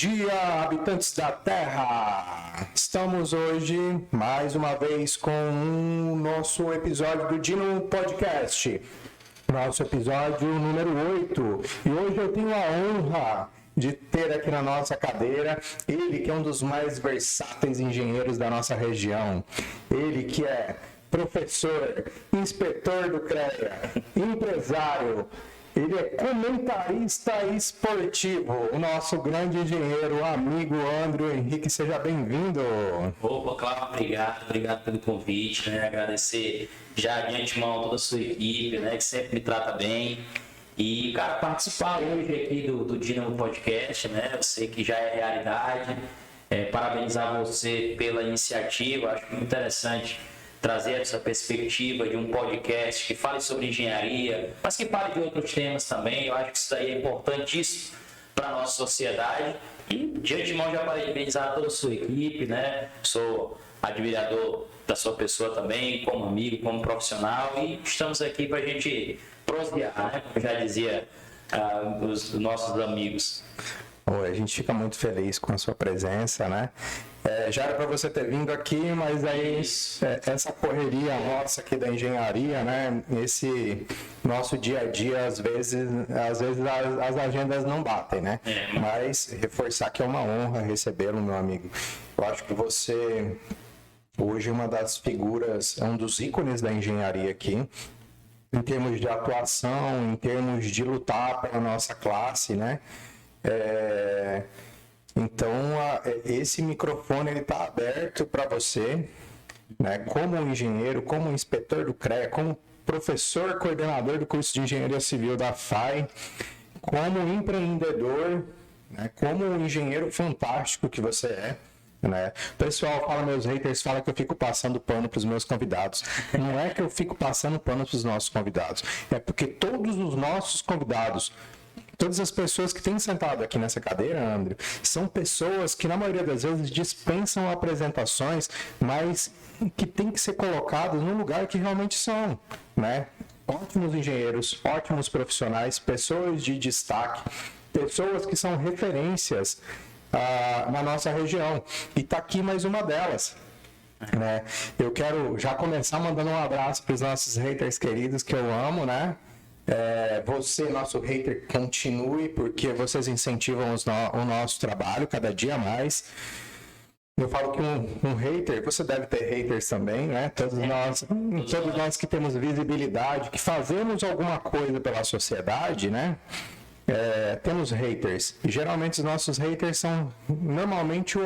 dia, habitantes da Terra! Estamos hoje, mais uma vez, com o nosso episódio do Dino Podcast. Nosso episódio número 8. E hoje eu tenho a honra de ter aqui na nossa cadeira ele que é um dos mais versáteis engenheiros da nossa região. Ele que é professor, inspetor do CREA, empresário. Ele é comentarista esportivo, o nosso grande engenheiro, amigo André Henrique, seja bem-vindo. Opa, Cláudio, obrigado pelo convite, né? Agradecer já de antemão toda a sua equipe, né? Que sempre me trata bem. E, cara, participar hoje aqui do Dino Podcast, né? Eu sei que já é realidade. Parabenizar você pela iniciativa, acho muito interessante trazer essa perspectiva de um podcast que fale sobre engenharia, mas que fale de outros temas também. Eu acho que isso daí é importantíssimo para a nossa sociedade. E, de antemão, já parabenizar toda a sua equipe, né? Sou admirador da sua pessoa também, como amigo, como profissional, e estamos aqui para a gente prosear, né? Como já dizia os nossos amigos. A gente fica muito feliz com a sua presença, né? Já era para você ter vindo aqui, mas aí essa correria nossa aqui da engenharia, né? Esse nosso dia a dia, às vezes as agendas não batem, né? Mas reforçar que é uma honra recebê-lo, meu amigo. Eu acho que você, hoje, é uma das figuras, é um dos ícones da engenharia aqui, em termos de atuação, em termos de lutar pela nossa classe, né? Então, esse microfone está aberto para você, né? Como engenheiro, como inspetor do CREA, como professor coordenador do curso de Engenharia Civil da FAI, como empreendedor, né? Como um engenheiro fantástico que você é. Né? O pessoal fala, meus haters falam que eu fico passando pano para os meus convidados. Não é que eu fico passando pano para os nossos convidados, é porque todos os nossos convidados, todas as pessoas que têm sentado aqui nessa cadeira, André, são pessoas que na maioria das vezes dispensam apresentações, mas que têm que ser colocadas no lugar que realmente são, né? Ótimos engenheiros, ótimos profissionais, pessoas de destaque, pessoas que são referências na nossa região. E está aqui mais uma delas. Né? Eu quero já começar mandando um abraço para os nossos haters queridos que eu amo, né? Você, nosso hater, continue, porque vocês incentivam o nosso trabalho cada dia mais. Eu falo que um hater, você deve ter haters também, né? Todos nós que temos visibilidade, que fazemos alguma coisa pela sociedade, né? Temos haters. E geralmente os nossos haters são normalmente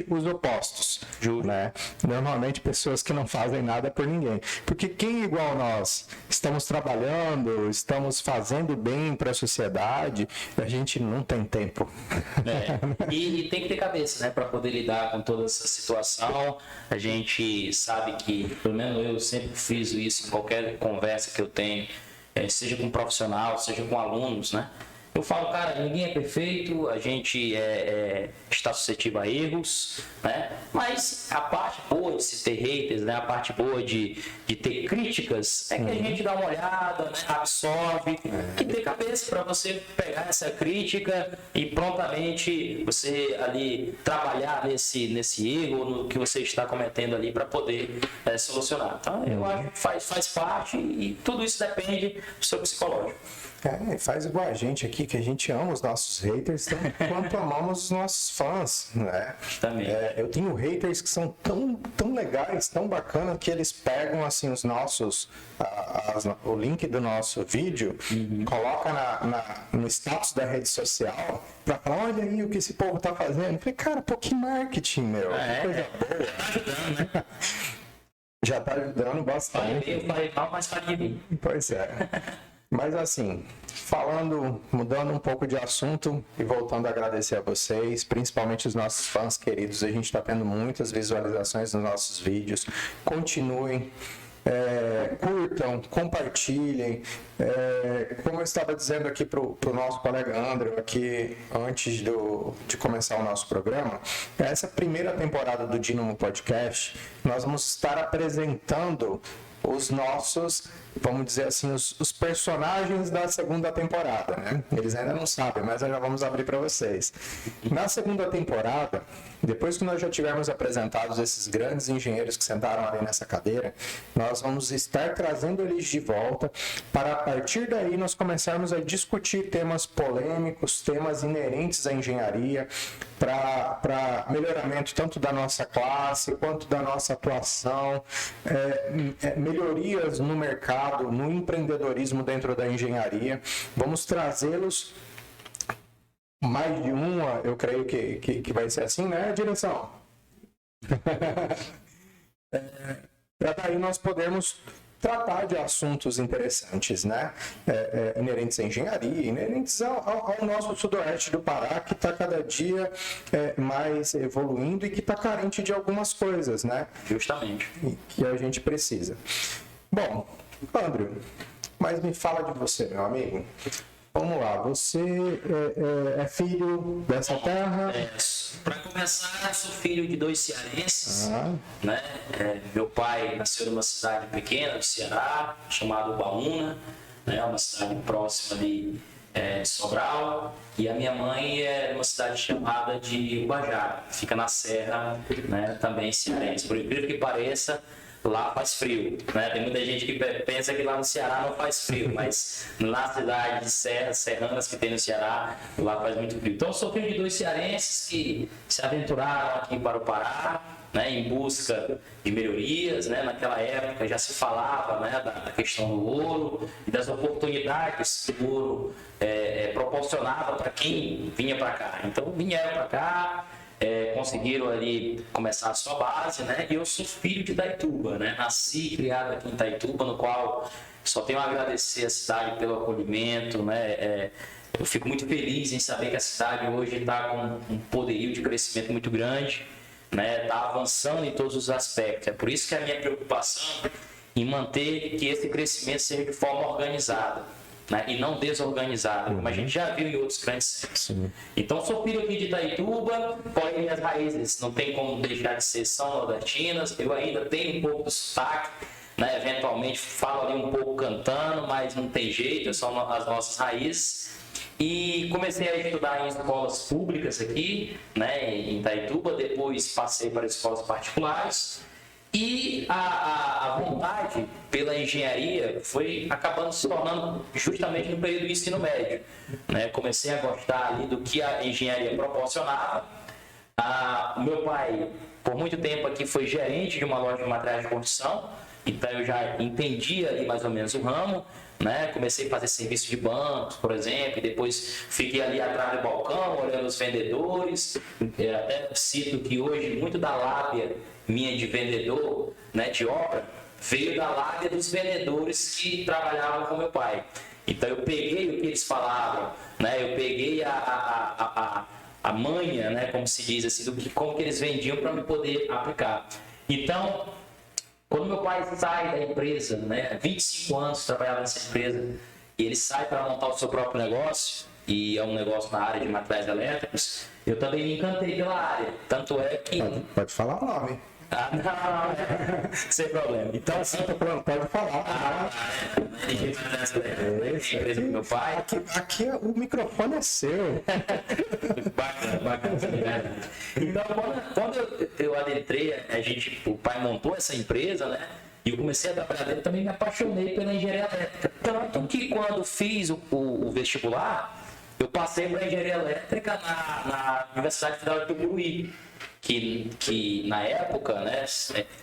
os opostos. Né? Normalmente pessoas que não fazem nada por ninguém. Porque quem igual nós estamos trabalhando, estamos fazendo bem para a sociedade, a gente não tem tempo. E tem que ter cabeça, né, para poder lidar com toda essa situação. A gente sabe que, pelo menos eu sempre fiz isso em qualquer conversa que eu tenho, seja com profissional, seja com alunos, né? Eu falo, cara, ninguém é perfeito, a gente está suscetível a erros, né? Mas a parte boa de se ter haters, né? A parte boa de ter críticas é que a gente dá uma olhada, né? Absorve, e ter cabeça para você pegar essa crítica e prontamente você ali trabalhar nesse erro, no que você está cometendo ali para poder solucionar. Então, eu acho que faz parte e tudo isso depende do seu psicológico. Faz igual a gente aqui, que a gente ama os nossos haters quanto amamos os nossos fãs, né? Também. Eu tenho haters que são tão legais, tão bacanas, que eles pegam assim os nossos, o link do nosso vídeo, coloca no status da rede social, pra falar, olha aí o que esse povo tá fazendo. Eu falei, cara, que marketing, meu, que coisa boa. Tá ajudando, né? Já tá ajudando bastante. Eu falei mal, mas falei de mim. Pois é. Mas assim, mudando um pouco de assunto e voltando a agradecer a vocês, principalmente os nossos fãs queridos, a gente está tendo muitas visualizações nos nossos vídeos. Continuem, curtam, compartilhem. Como eu estava dizendo aqui para o nosso colega André, aqui antes de começar o nosso programa, essa primeira temporada do Dino Podcast, nós vamos estar apresentando os nossos, vamos dizer assim, os personagens da segunda temporada, né? Eles ainda não sabem, mas nós já vamos abrir para vocês. Na segunda temporada, depois que nós já tivermos apresentados esses grandes engenheiros que sentaram ali nessa cadeira, nós vamos estar trazendo eles de volta para, a partir daí, nós começarmos a discutir temas polêmicos, temas inerentes à engenharia, para melhoramento tanto da nossa classe quanto da nossa atuação, melhorias no mercado, no empreendedorismo dentro da engenharia. Vamos trazê-los, mais de uma, eu creio que vai ser assim, né, direção? Para daí nós podermos tratar de assuntos interessantes, né? Inerentes à engenharia, inerentes ao nosso sudoeste do Pará, que está cada dia mais evoluindo e que está carente de algumas coisas, né? Justamente. Que a gente precisa. Bom, Andrew, mas me fala de você, meu amigo. Vamos lá, você é filho dessa terra? Para começar, eu sou filho de 2 cearenses, né? Meu pai nasceu numa cidade pequena do Ceará, chamada Ubaúna, né? Uma cidade próxima de Sobral, e a minha mãe é uma cidade chamada de Ubajara, fica na Serra, né? Também cearense. Por incrível que pareça, lá faz frio, né? Tem muita gente que pensa que lá no Ceará não faz frio, mas na cidade de serranas que tem no Ceará, lá faz muito frio. Então, eu sou filho de 2 cearenses que se aventuraram aqui para o Pará, né, em busca de melhorias, né? Naquela época já se falava, né, da questão do ouro e das oportunidades que o ouro proporcionava para quem vinha para cá. Então, vieram para cá, conseguiram ali começar a sua base, né? E eu sou filho de Itaituba, né? Nasci e criado aqui em Itaituba, no qual só tenho a agradecer a cidade pelo acolhimento, né? Eu fico muito feliz em saber que a cidade hoje está com um poderio de crescimento muito grande, né? Está avançando em todos os aspectos. É por isso que a minha preocupação em manter que esse crescimento seja de forma organizada, né? E não desorganizada, como a gente já viu em outros grandes centros. Então, sou filho aqui de Itaituba, porém minhas raízes não tem como deixar de ser são nordestinas. Eu ainda tenho um pouco de sotaque, né? Eventualmente falo ali um pouco cantando, mas não tem jeito, são as nossas raízes. E comecei a estudar em escolas públicas aqui, né, em Itaituba, depois passei para escolas particulares. E a vontade pela engenharia foi acabando se tornando justamente no período do ensino médio, né? Comecei a gostar ali do que a engenharia proporcionava. O meu pai, por muito tempo aqui, foi gerente de uma loja de materiais de construção, então eu já entendia ali mais ou menos o ramo, né? Comecei a fazer serviço de bancos, por exemplo, e depois fiquei ali atrás do balcão, olhando os vendedores. Até cito que hoje muito da lábia minha de vendedor, né, de obra, veio da lábia dos vendedores que trabalhavam com meu pai. Então eu peguei o que eles falavam, né? Eu peguei a manha, né, como se diz assim, como que eles vendiam para me poder aplicar. Então, quando meu pai sai da empresa, né, 25 anos trabalhava nessa empresa, e ele sai para montar o seu próprio negócio, e é um negócio na área de materiais elétricos, eu também me encantei pela área. Tanto é que... Pode falar o nome. Não, sem problema. Então, assim, pode falar. Empresa do meu pai. Aqui o microfone é seu. Bacana. Então, quando eu adentrei, o pai montou essa empresa, né? E eu comecei a trabalhar dele, também me apaixonei pela engenharia elétrica. Tanto que quando fiz o vestibular, eu passei para engenharia elétrica na Universidade Federal de Tucuruí, que na época, né,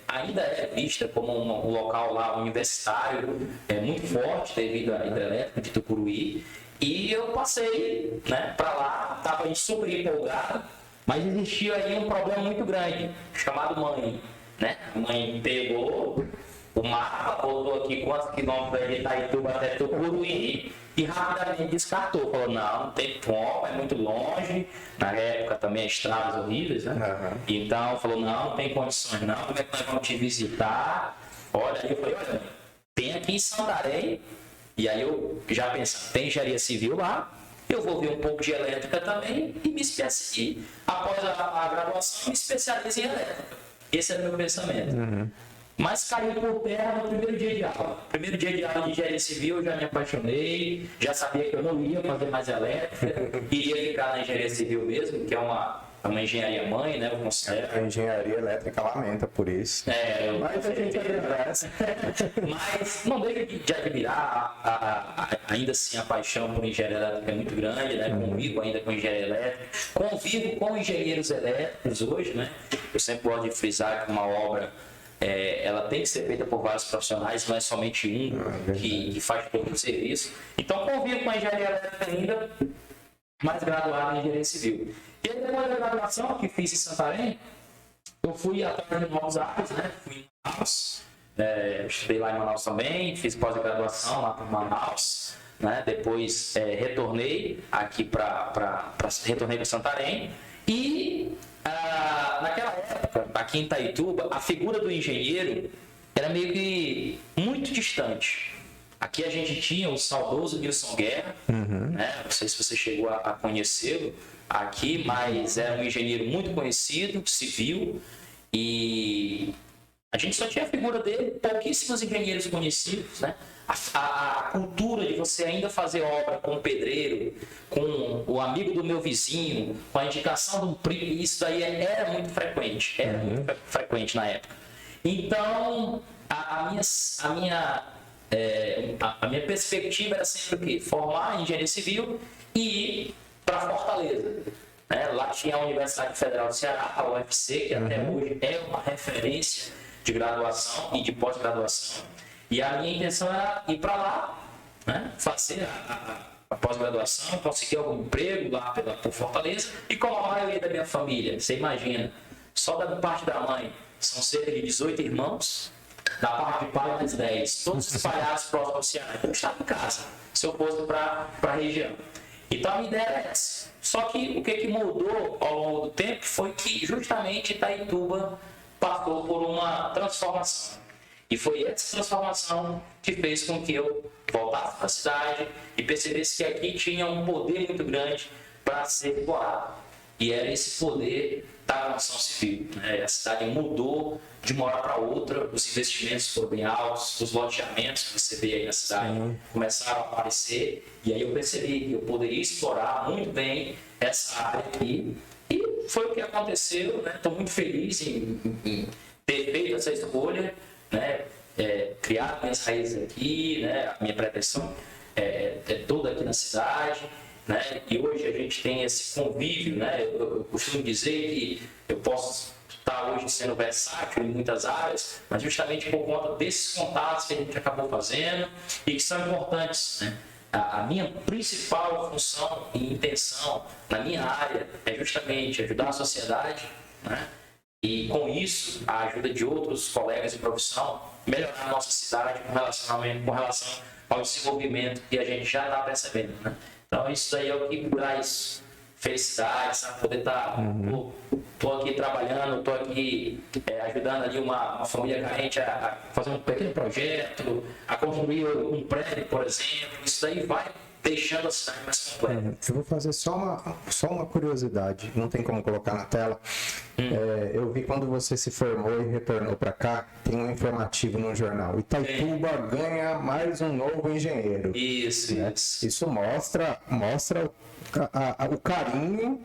ainda é vista como um local lá universitário muito forte devido à hidrelétrica de Tucuruí. E eu passei, né, para lá, estava super empolgado, mas existia aí um problema muito grande, chamado mãe. Né? A mãe pegou o mapa, botou aqui quantos quilômetros é de Itaituba até Tucuruí e rapidamente descartou. Falou, não tem como, é muito longe. Na época também estradas horríveis, né? Uhum. Então falou, não tem condições não, como é que nós vamos te visitar? Olha, aí eu falei, olha, tem aqui em Santarém, e aí eu já pensei, tem engenharia civil lá, eu vou ver um pouco de elétrica também e me especializo. Após a graduação, me especializo em elétrica. Esse é o meu pensamento. Uhum. Mas caiu por terra no primeiro dia de aula. Primeiro dia de aula de engenharia civil, eu já me apaixonei, já sabia que eu não ia fazer mais elétrica, iria ficar na engenharia civil mesmo, que é uma engenharia mãe, né? Eu considero. A engenharia elétrica lamenta por isso. Mas a gente agradece. Mas não deixa de admirar, ainda assim, a paixão por engenharia elétrica é muito grande, né? Convivo ainda com engenharia elétrica, convivo com engenheiros elétricos hoje, né? Eu sempre gosto de frisar que uma obra ela tem que ser feita por vários profissionais, não é somente um que faz todo o serviço. Então, convivo com a engenharia elétrica ainda, mais graduado em engenharia civil. E aí, depois da graduação que fiz em Santarém, eu fui atrás de novos áreas, né? Fui em Manaus, estudei lá em Manaus também, fiz pós-graduação lá em Manaus, né? Depois retornei aqui retornei para Santarém e naquela época, aqui em Itaituba, a figura do engenheiro era meio que muito distante. Aqui a gente tinha o saudoso Nilson Guerra, né? Não sei se você chegou a conhecê-lo aqui, mas era um engenheiro muito conhecido, civil, e a gente só tinha a figura dele, pouquíssimos engenheiros conhecidos, né? A cultura de você ainda fazer obra com o pedreiro, com o amigo do meu vizinho, com a indicação de um primo, isso daí era muito frequente, na época. Então, a minha perspectiva era sempre o quê? Formar em engenharia civil e ir para Fortaleza. Lá tinha a Universidade Federal do Ceará, a UFC, que até hoje é uma referência de graduação e de pós-graduação. E a minha intenção era ir para lá, né? Fazer a pós-graduação, conseguir algum emprego lá por Fortaleza. E como a maioria da minha família, você imagina, só da parte da mãe, são cerca de 18 irmãos, da parte de pai mais 10, todos espalhados próximo ao Ceará. Então eu estava em casa, se eu fosse para a região. Então a minha ideia era essa. Só que o que mudou ao longo do tempo foi que justamente Itaituba passou por uma transformação. E foi essa transformação que fez com que eu voltasse para a cidade e percebesse que aqui tinha um poder muito grande para ser explorado. E era esse poder da construção civil. A cidade mudou de uma hora para outra, os investimentos foram bem altos, os loteamentos que você vê aí na cidade começaram a aparecer, e aí eu percebi que eu poderia explorar muito bem essa área aqui, e foi o que aconteceu. Estou muito feliz em ter feito essa escolha, criar minhas raízes aqui, a minha pretensão é toda aqui na cidade. E hoje a gente tem esse convívio, eu costumo dizer que eu posso estar hoje sendo versátil em muitas áreas, mas justamente por conta desses contatos que a gente acabou fazendo e que são importantes. A minha principal função e intenção na minha área é justamente ajudar a sociedade, e com isso a ajuda de outros colegas de profissão, melhorar a nossa cidade com relação ao desenvolvimento que a gente já está percebendo. Então isso daí é o que traz felicidade, sabe? Poder estar... Estou aqui trabalhando, estou aqui ajudando ali uma família carente a fazer um pequeno projeto, a construir um prédio, por exemplo. Isso daí vai deixando a cidade mais completa. Eu vou fazer só uma curiosidade, não tem como colocar na tela. Eu vi quando você se formou e retornou para cá, tem um informativo no jornal. Itaituba ganha mais um novo engenheiro. Isso. Isso mostra o carinho,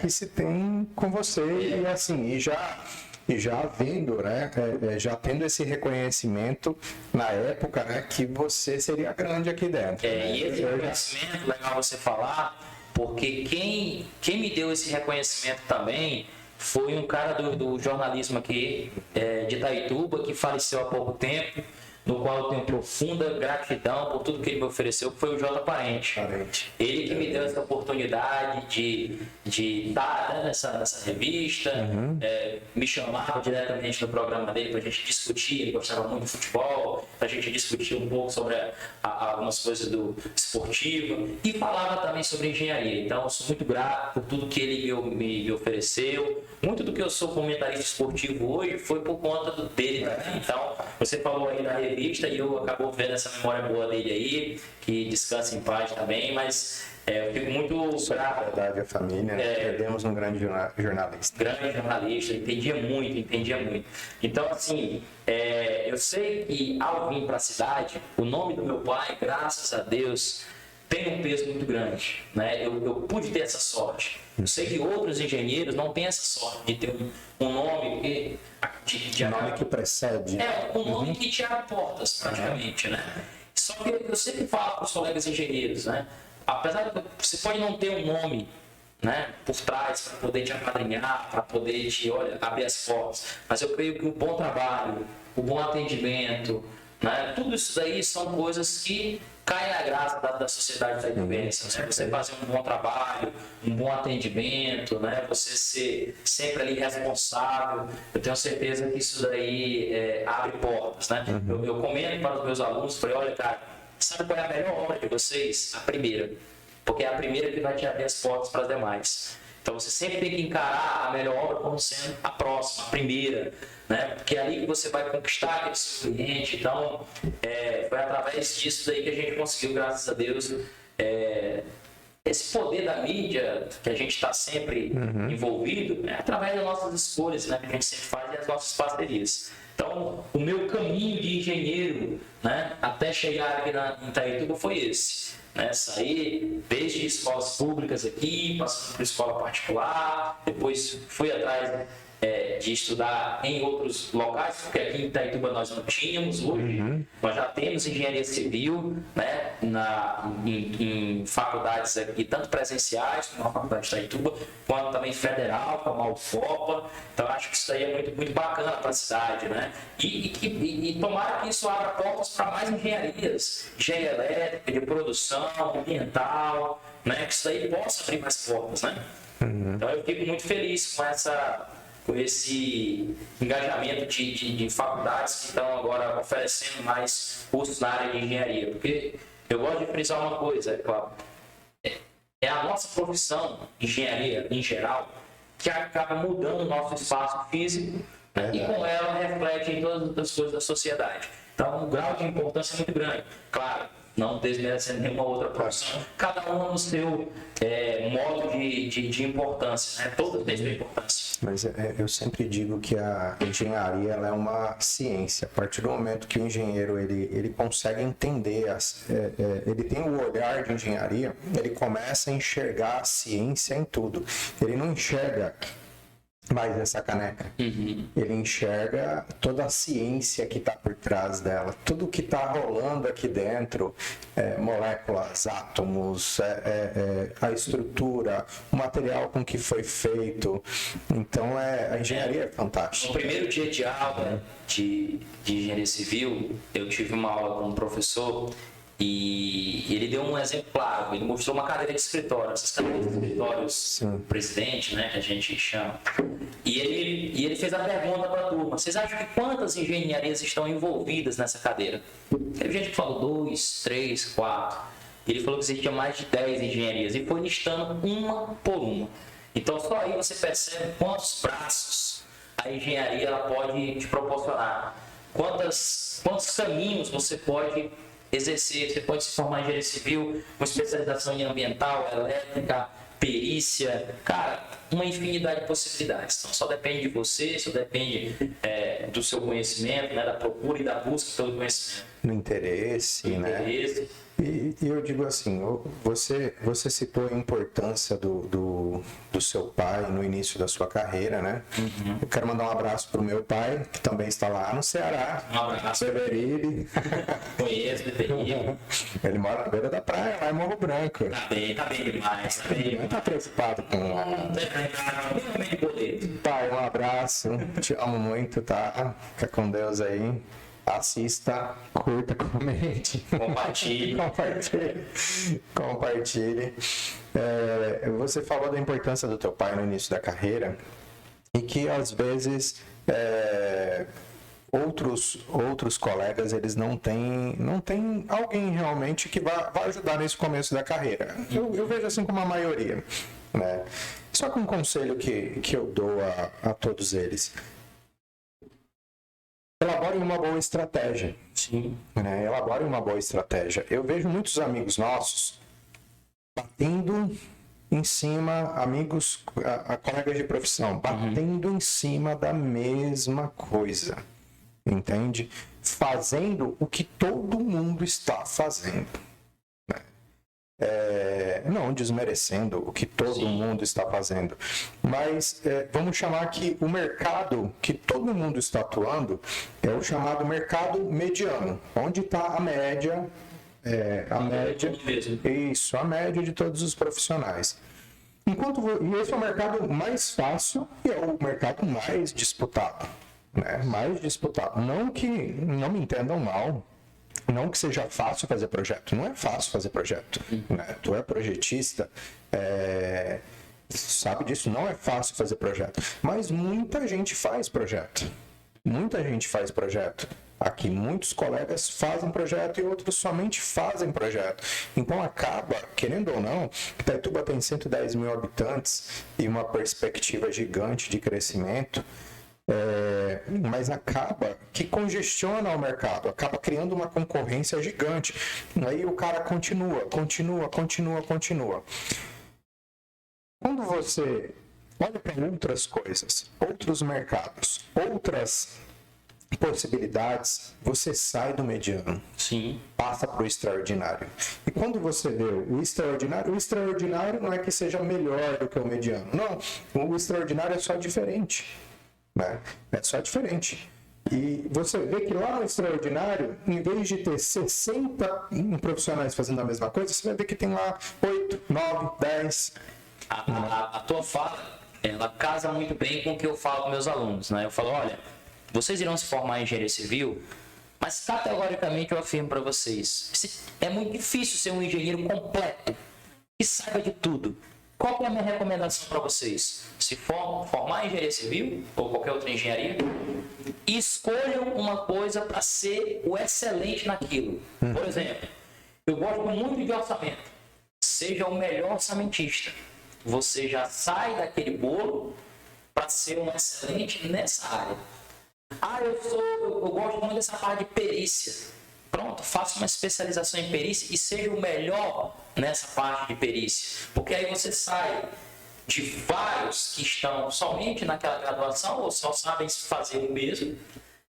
que se tem com você e assim, e já vendo, já tendo esse reconhecimento na época, que você seria grande aqui dentro. E esse reconhecimento, legal você falar, porque quem me deu esse reconhecimento também foi um cara do jornalismo aqui de Itaituba, que faleceu há pouco tempo, no qual eu tenho profunda gratidão por tudo que ele me ofereceu, que foi o J. Parente. Ele que me deu essa oportunidade de estar nessa revista, me chamava diretamente no programa dele para a gente discutir, ele gostava muito de futebol, para a gente discutir um pouco sobre algumas coisas do esportivo, e falava também sobre engenharia. Então eu sou muito grato por tudo que ele me ofereceu. Muito do que eu sou comentarista esportivo hoje foi por conta dele também. Então, você falou aí da revista carteirista e eu acabou vendo essa memória boa dele aí, que descansa em paz também, mas eu fico muito grato. Verdade, a família, perdemos um grande jornalista. Grande jornalista, entendia muito. Então, assim, eu sei que ao vir para a cidade, o nome do meu pai, graças a Deus, tem um peso muito grande, né? Eu pude ter essa sorte. Eu sei que outros engenheiros não têm essa sorte de ter um nome Um nome que precede. um nome que te abre portas, praticamente, né? Só que eu sempre falo para os colegas engenheiros, né? Apesar de você pode não ter um nome, né, por trás para poder te apadrinhar, para poder te abrir as portas, mas eu creio que o bom trabalho, o bom atendimento, né, tudo isso daí são coisas que caem na graça da sociedade da vivência, né? Você fazer um bom trabalho, um bom atendimento, né? Você ser sempre ali responsável, eu tenho certeza que isso daí abre portas, né? Eu comento para os meus alunos, falei, olha, cara, sabe qual é a melhor obra de vocês? A primeira. Porque é a primeira que vai te abrir as portas para as demais. Então você sempre tem que encarar a melhor obra como sendo a próxima, a primeira, né? Porque é ali que você vai conquistar aquele seu cliente. Então, foi através disso daí que a gente conseguiu, graças a Deus, esse poder da mídia que a gente está sempre envolvido, através das nossas escolhas, né, que a gente sempre faz e as nossas parcerias. Então, o meu caminho de engenheiro, né, até chegar aqui em Itaituba foi esse. Né, sair desde escolas públicas aqui, passando por escola particular, depois fui atrás de estudar em outros locais, porque aqui em Itaituba nós não tínhamos, hoje nós já temos engenharia civil, né, em faculdades aqui, tanto presenciais, como a faculdade de Itaituba, quanto também federal, como a UFOPA. Então acho que isso daí é muito, muito bacana para a cidade, né? E tomara que isso abra portas para mais engenharias, engenharia elétrica, de produção, ambiental, né? Que isso daí possa abrir mais portas, né? Então eu fico muito feliz com esse engajamento de faculdades que estão agora oferecendo mais cursos na área de engenharia, porque eu gosto de frisar uma coisa, é claro, é a nossa profissão, engenharia em geral, que acaba mudando o nosso espaço físico, né? E com ela reflete em todas as coisas da sociedade. Então o grau de importância é muito grande, claro, não desmerecendo nenhuma outra profissão, cada um no seu modo de importância, né? Todas têm sua importância. Mas eu sempre digo que a engenharia ela é uma ciência. A partir do momento que o engenheiro ele consegue entender, ele tem o olhar de engenharia, ele começa a enxergar a ciência em tudo. Ele não enxerga mais essa caneca. Ele enxerga toda a ciência que está por trás dela, tudo que está rolando aqui dentro, moléculas, átomos, a estrutura, o material com que foi feito. Então a engenharia é fantástica. No primeiro dia de aula de engenharia civil, eu tive uma aula com um professor e ele deu um exemplo claro. Ele mostrou uma cadeira de escritório, essas cadeiras de escritórios presidente, né, que a gente chama. E ele fez a pergunta para a turma: vocês acham que quantas engenharias estão envolvidas nessa cadeira? Teve gente que falou 2, 3, 4. Ele falou que existia mais de 10 engenharias e foi listando uma por uma. Então só aí você percebe quantos braços a engenharia ela pode te proporcionar, quantos caminhos você pode exercer. Você pode se formar em engenharia civil, com especialização em ambiental, elétrica, perícia, cara, uma infinidade de possibilidades. Então só depende de você, só depende do seu conhecimento, né, da procura e da busca pelo conhecimento. No interesse, né? E eu digo assim, você citou a importância do seu pai no início da sua carreira, né? Eu quero mandar um abraço pro meu pai, que também está lá no Ceará. Um abraço. Beberibe. Conheço, Beberibe. Ele mora na beira da praia, lá em Morro Branco. Tá bem demais. Não tá preocupado com... Pai, um abraço. Te amo muito, tá? Fica com Deus aí. Assista, curta, comente. Compartilhe. Você falou da importância do teu pai no início da carreira e que às vezes outros colegas eles não têm alguém realmente que vai ajudar nesse começo da carreira. Eu vejo assim como a maioria, né? Só que um conselho que eu dou a todos eles: elaborem uma boa estratégia. Sim. Né? Elaborem uma boa estratégia. Eu vejo muitos amigos nossos batendo em cima, amigos, colegas de profissão, batendo em cima da mesma coisa, entende? Fazendo o que todo mundo está fazendo. Né? Não desmerecendo o que todo mundo está fazendo, mas vamos chamar que o mercado que todo mundo está atuando é o chamado mercado mediano, onde está a média. A média, isso, a média de todos os profissionais. E esse é o mercado mais fácil e é o mercado mais disputado. Né? Mais disputado. Não me entendam mal, não que seja fácil fazer projeto. Não é fácil fazer projeto. Né? Tu é projetista, sabe disso, não é fácil fazer projeto. Mas muita gente faz projeto. Muita gente faz projeto. Aqui, muitos colegas fazem projeto e outros somente fazem projeto. Então, acaba, querendo ou não, Itaituba tem 110 mil habitantes e uma perspectiva gigante de crescimento, mas acaba que congestiona o mercado, acaba criando uma concorrência gigante. Aí o cara continua. Quando você olha para outras coisas, outros mercados, outras possibilidades, você sai do mediano. Sim. Passa para o extraordinário. E quando você vê o extraordinário não é que seja melhor do que o mediano. Não, o extraordinário é só diferente. Né? É só diferente. E você vê que lá no extraordinário, em vez de ter 60 profissionais fazendo a mesma coisa, você vai ver que tem lá 8, 9, 10. A tua fala, ela casa muito bem com o que eu falo com meus alunos. Né? Eu falo, olha, vocês irão se formar em engenharia civil, mas categoricamente eu afirmo para vocês, é muito difícil ser um engenheiro completo, que saiba de tudo. Qual é a minha recomendação para vocês? Se formar em engenharia civil ou qualquer outra engenharia, escolham uma coisa para ser o excelente naquilo. Por exemplo, eu gosto muito de orçamento. Seja o melhor orçamentista. Você já sai daquele bolo para ser um excelente nessa área. Eu gosto muito dessa parte de perícia. Pronto, faça uma especialização em perícia e seja o melhor nessa parte de perícia. Porque aí você sai de vários que estão somente naquela graduação ou só sabem fazer o mesmo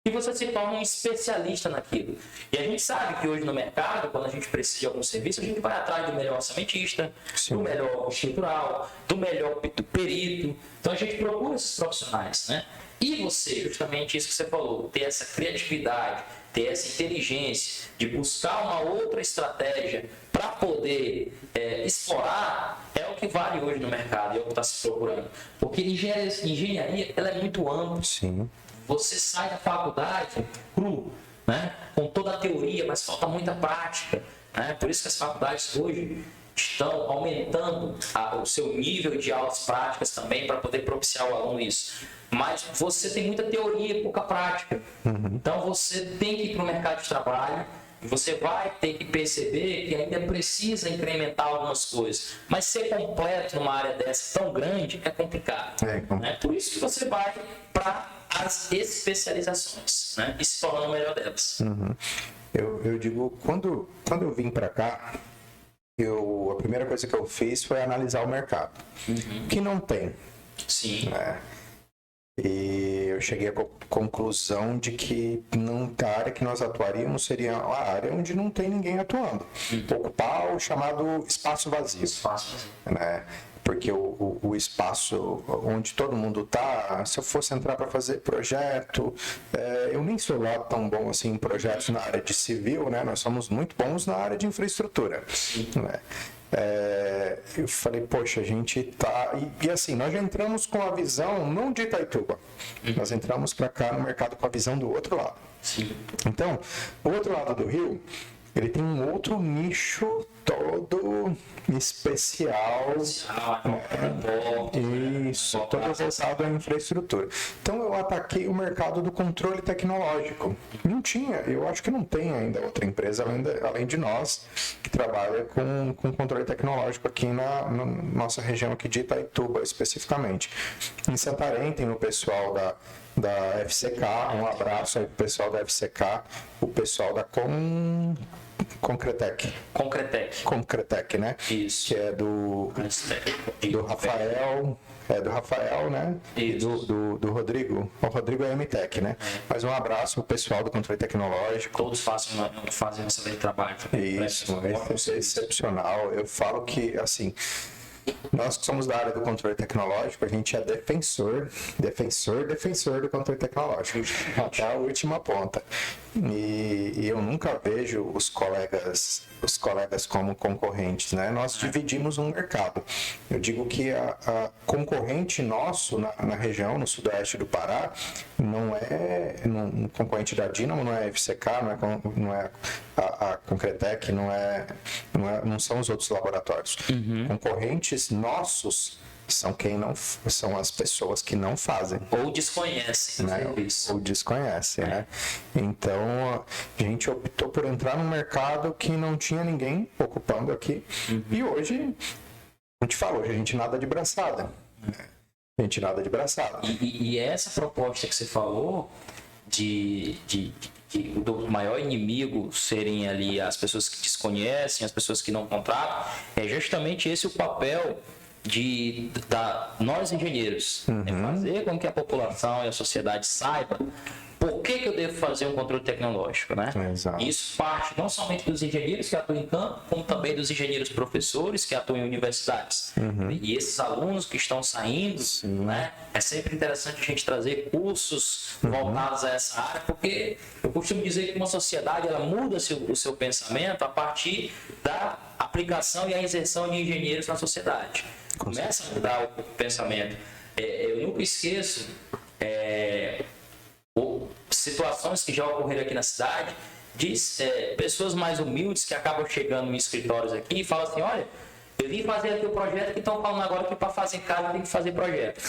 e você se torna um especialista naquilo. E a gente sabe que hoje no mercado, quando a gente precisa de algum serviço, a gente vai atrás do melhor orçamentista, do melhor estrutural, do melhor perito. Então a gente procura esses profissionais, né? E você, justamente isso que você falou, ter essa criatividade, ter essa inteligência de buscar uma outra estratégia para poder explorar, é o que vale hoje no mercado, é o que está se procurando. Porque engenharia ela é muito ampla. Sim. Você sai da faculdade cru, né? Com toda a teoria, mas falta muita prática. Né? Por isso que as faculdades hoje estão aumentando o seu nível de aulas práticas também para poder propiciar ao aluno isso. Mas você tem muita teoria e pouca prática. Então você tem que ir para o mercado de trabalho e você vai ter que perceber que ainda precisa incrementar algumas coisas. Mas ser completo numa área dessa tão grande é complicado. Né? Por isso que você vai para as especializações, né? E se torna o melhor delas. Eu digo, quando eu vim para cá, a primeira coisa que eu fiz foi analisar o mercado, que não tem. Sim. Né? E eu cheguei à conclusão de que a área que nós atuaríamos seria a área onde não tem ninguém atuando. Ocupar o chamado espaço vazio. Né? Porque o espaço onde todo mundo está, se eu fosse entrar para fazer projeto, eu nem sou lá tão bom assim em projetos na área de civil, né? Nós somos muito bons na área de infraestrutura. Né? Eu falei, poxa, a gente tá... E assim, nós já entramos com a visão, não de Itaituba, nós entramos para cá no mercado com a visão do outro lado. Sim. Então, o outro lado do rio, ele tem um outro nicho todo especial. Isso, todo voltado à infraestrutura. Então eu ataquei o mercado do controle tecnológico. Não tinha, eu acho que não tem ainda outra empresa além de nós que trabalha com controle tecnológico aqui na nossa região aqui de Itaituba especificamente. Em Santarém tem o pessoal da FCK, um abraço aí pro pessoal da FCK, o pessoal da Concretec, né? Isso. Que é do Rafael, né? Isso. E do Rodrigo. O Rodrigo é MTech, né? Mas um abraço pro pessoal do controle tecnológico. Todos fazem um excelente trabalho. Isso, é excepcional. Eu falo que, assim, nós que somos da área do controle tecnológico, a gente é defensor do controle tecnológico, até a última ponta. E eu nunca vejo os colegas como concorrentes, né? Nós dividimos um mercado. Eu digo que a concorrente nosso na região, no sudoeste do Pará, não é concorrente da Dynamo, não é a FCK, não é a Concretec, não são os outros laboratórios. Concorrentes nossos são as pessoas que não fazem. Ou desconhecem, né? Ou desconhecem, né? Então, a gente optou por entrar num mercado que não tinha ninguém ocupando aqui. E hoje, a gente nada de braçada. E essa proposta que você falou do maior inimigo serem ali as pessoas que desconhecem, as pessoas que não contratam, é justamente esse o papel nós engenheiros, fazer com que a população e a sociedade saiba por que eu devo fazer um controle tecnológico, né? Exato. Isso parte não somente dos engenheiros que atuam em campo, como também dos engenheiros professores que atuam em universidades. E esses alunos que estão saindo, né? É sempre interessante a gente trazer cursos voltados a essa área, porque eu costumo dizer que uma sociedade ela muda o seu pensamento a partir da aplicação e a inserção de engenheiros na sociedade. Começa a mudar o pensamento. Eu nunca esqueço situações que já ocorreram aqui na cidade de pessoas mais humildes que acabam chegando em escritórios aqui e falam assim, olha, eu vim fazer aqui o projeto que estão falando agora que para fazer casa tem que fazer projeto.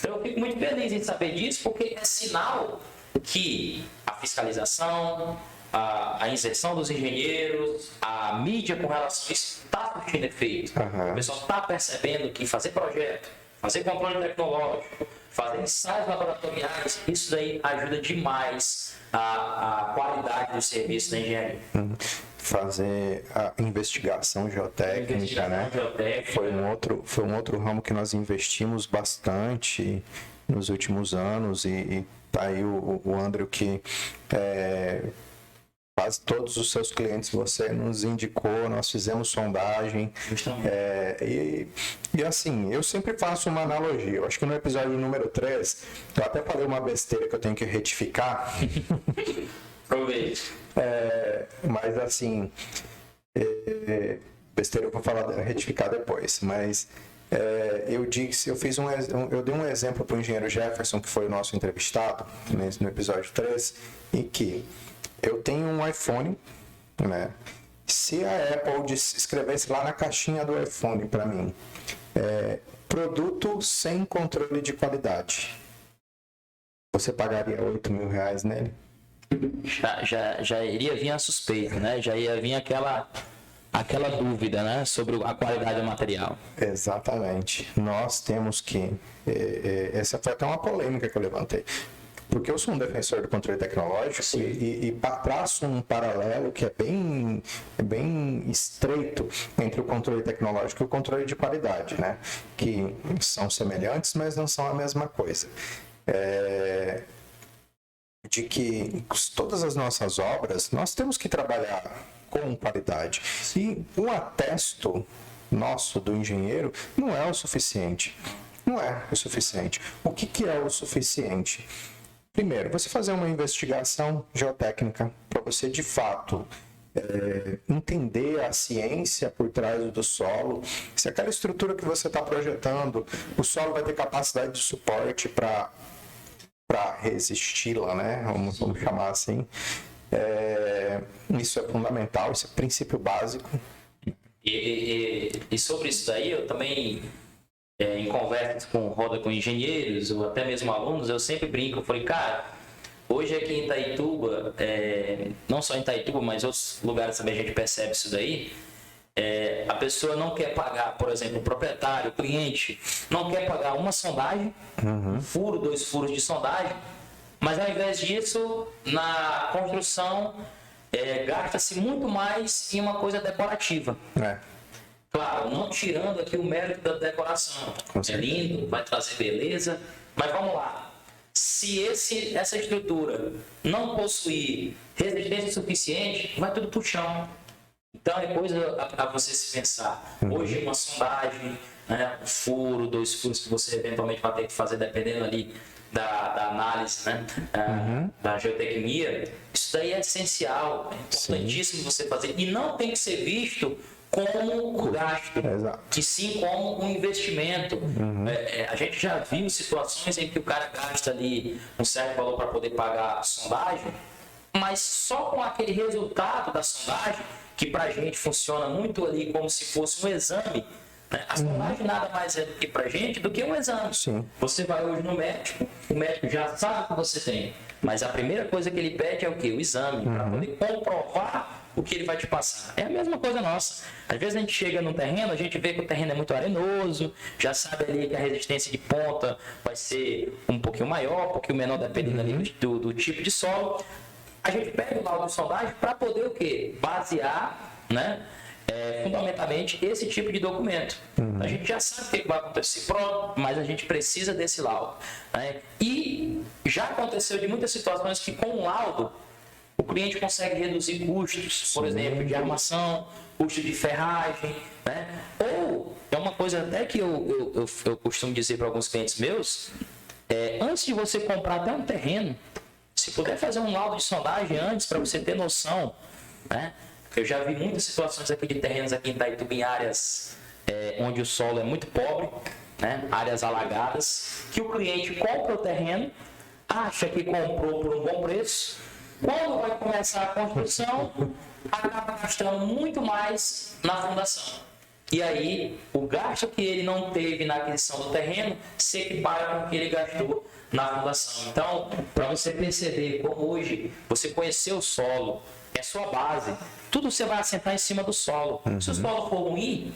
Então eu fico muito feliz em saber disso, porque é sinal que a fiscalização, a inserção dos engenheiros, a mídia com relação a isso está surtindo efeito. O pessoal está percebendo que fazer projeto, fazer controle tecnológico, fazer ensaios laboratoriais, isso daí ajuda demais a qualidade do serviço da engenharia. Fazer a investigação geotécnica, né? Foi um outro ramo que nós investimos bastante nos últimos anos e tá aí o André que quase todos os seus clientes você nos indicou, nós fizemos sondagem. E assim, eu sempre faço uma analogia. Eu acho que no episódio número 3, eu até falei uma besteira que eu tenho que retificar. Aproveite. Mas assim, besteira eu vou retificar depois. Mas eu dei um exemplo para o engenheiro Jefferson, que foi o nosso entrevistado no episódio 3, em que eu tenho um iPhone, né? Se a Apple escrevesse lá na caixinha do iPhone para mim, produto sem controle de qualidade, você pagaria R$8.000 nele? Já iria vir a suspeita, né? Já ia vir aquela dúvida, né? Sobre a qualidade do material. Exatamente. Nós temos que... essa foi até uma polêmica que eu levantei. Porque eu sou um defensor do controle tecnológico e traço um paralelo que é bem estreito entre o controle tecnológico e o controle de qualidade, né? Que são semelhantes, mas não são a mesma coisa. De que todas as nossas obras, nós temos que trabalhar com qualidade. E um atesto nosso do engenheiro não é o suficiente. Não é o suficiente. O que é o suficiente? Primeiro, você fazer uma investigação geotécnica para você, de fato, entender a ciência por trás do solo, se aquela estrutura que você está projetando, o solo vai ter capacidade de suporte para resisti-la, né? Vamos chamar assim. Isso é fundamental, isso é princípio básico. E sobre isso daí, eu também... em conversas com engenheiros ou até mesmo alunos, eu sempre brinco, eu falei, cara, hoje aqui em Itaituba, não só em Itaituba, mas outros lugares também a gente percebe isso daí, a pessoa não quer pagar, por exemplo, o proprietário, o cliente, não quer pagar uma sondagem, um furo, 2 furos de sondagem, Mas ao invés disso, na construção, gasta-se muito mais em uma coisa decorativa. Claro, não tirando aqui o mérito da decoração. É lindo, vai trazer beleza, mas vamos lá. Se essa estrutura não possuir resistência suficiente, vai tudo para o chão. Então é coisa a você se pensar. Hoje uma sondagem, né, um furo, 2 furos que você eventualmente vai ter que fazer dependendo ali da análise, né, da geotecnia, isso daí é essencial, é importantíssimo você fazer. E não tem que ser visto como um gasto, e sim como um investimento. A gente já viu situações em que o cara gasta ali um certo valor para poder pagar a sondagem, mas só com aquele resultado da sondagem, que para a gente funciona muito ali como se fosse um exame, né? A sondagem nada mais é do que para a gente do que um exame. Você vai hoje no médico, o médico já sabe o que você tem, mas a primeira coisa que ele pede é o quê? O exame, para poder comprovar o que ele vai te passar. É a mesma coisa nossa. Às vezes a gente chega num terreno, a gente vê que o terreno é muito arenoso, já sabe ali que a resistência de ponta vai ser um pouquinho maior, um pouquinho menor, dependendo ali do tipo de solo. A gente pega o laudo de sondagem para poder o quê? Basear, né, fundamentalmente esse tipo de documento. A gente já sabe o que vai acontecer, pronto, mas a gente precisa desse laudo, né? E já aconteceu de muitas situações que com o laudo o cliente consegue reduzir custos, por exemplo, de armação, custo de ferragem, né? Ou, é uma coisa até que eu costumo dizer para alguns clientes meus, antes de você comprar até um terreno, se puder fazer um laudo de sondagem antes, para você ter noção, né? Eu já vi muitas situações aqui de terrenos aqui em Itaituba, em áreas onde o solo é muito pobre, né? Áreas alagadas, que o cliente compra o terreno, acha que comprou por um bom preço, quando vai começar a construção, acaba gastando muito mais na fundação. E aí, o gasto que ele não teve na aquisição do terreno se equipara com o que ele gastou na fundação. Então, para você perceber como hoje você conhecer o solo, é sua base, tudo você vai assentar em cima do solo. Se o solo for ruim,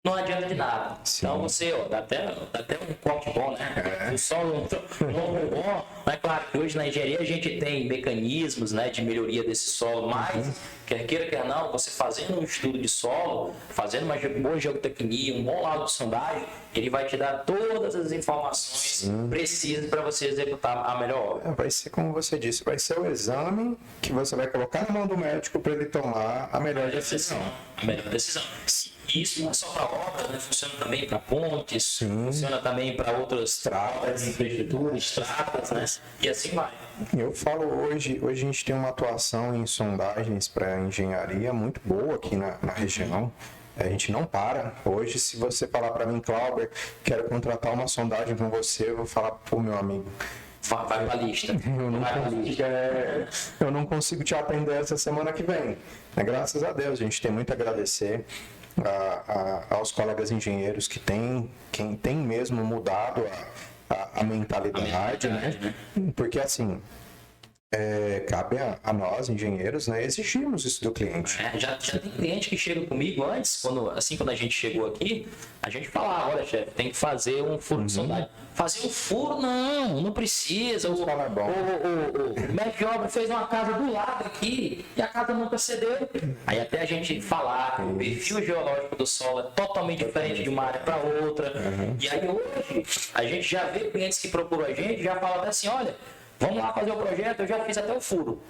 não adianta de nada. Então você, dá até um corte bom, né? O solo não é bom, mas claro que hoje na engenharia a gente tem mecanismos, né, de melhoria desse solo, mas quer queira, quer não, você fazendo um estudo de solo, fazendo uma boa geotecnia, um bom laudo de sondagem, ele vai te dar todas as informações precisas para você executar a melhor obra. Vai ser como você disse, vai ser o exame que você vai colocar na mão do médico para ele tomar a melhor decisão. A melhor decisão. E isso não é só para obras, né? Funciona também para pontes, funciona também para outras estradas, infraestrutura, estradas, né? E assim vai. Eu falo hoje a gente tem uma atuação em sondagens para engenharia muito boa aqui na região. A gente não para. Hoje, se você falar para mim, Cláudio, quero contratar uma sondagem com você, eu vou falar, pô, meu amigo, vai para a lista. Eu não consigo te atender essa semana que vem. Graças a Deus, a gente tem muito a agradecer aos colegas engenheiros que tem mesmo mudado a mentalidade, né? Porque assim, cabe a nós, engenheiros, né, exigirmos isso do cliente. Já tem cliente que chega comigo antes, quando a gente chegou aqui, a gente fala, olha, chefe, tem que fazer um furo de sondagem. Fazer um furo? Não precisa. O mestre de obra fez uma casa do lado aqui e a casa nunca cedeu. Aí até a gente falar que o perfil geológico do solo é totalmente diferente de uma área para outra. E aí hoje, a gente já vê clientes que procuram a gente, já falam até assim, olha, vamos lá fazer o projeto, eu já fiz até o furo.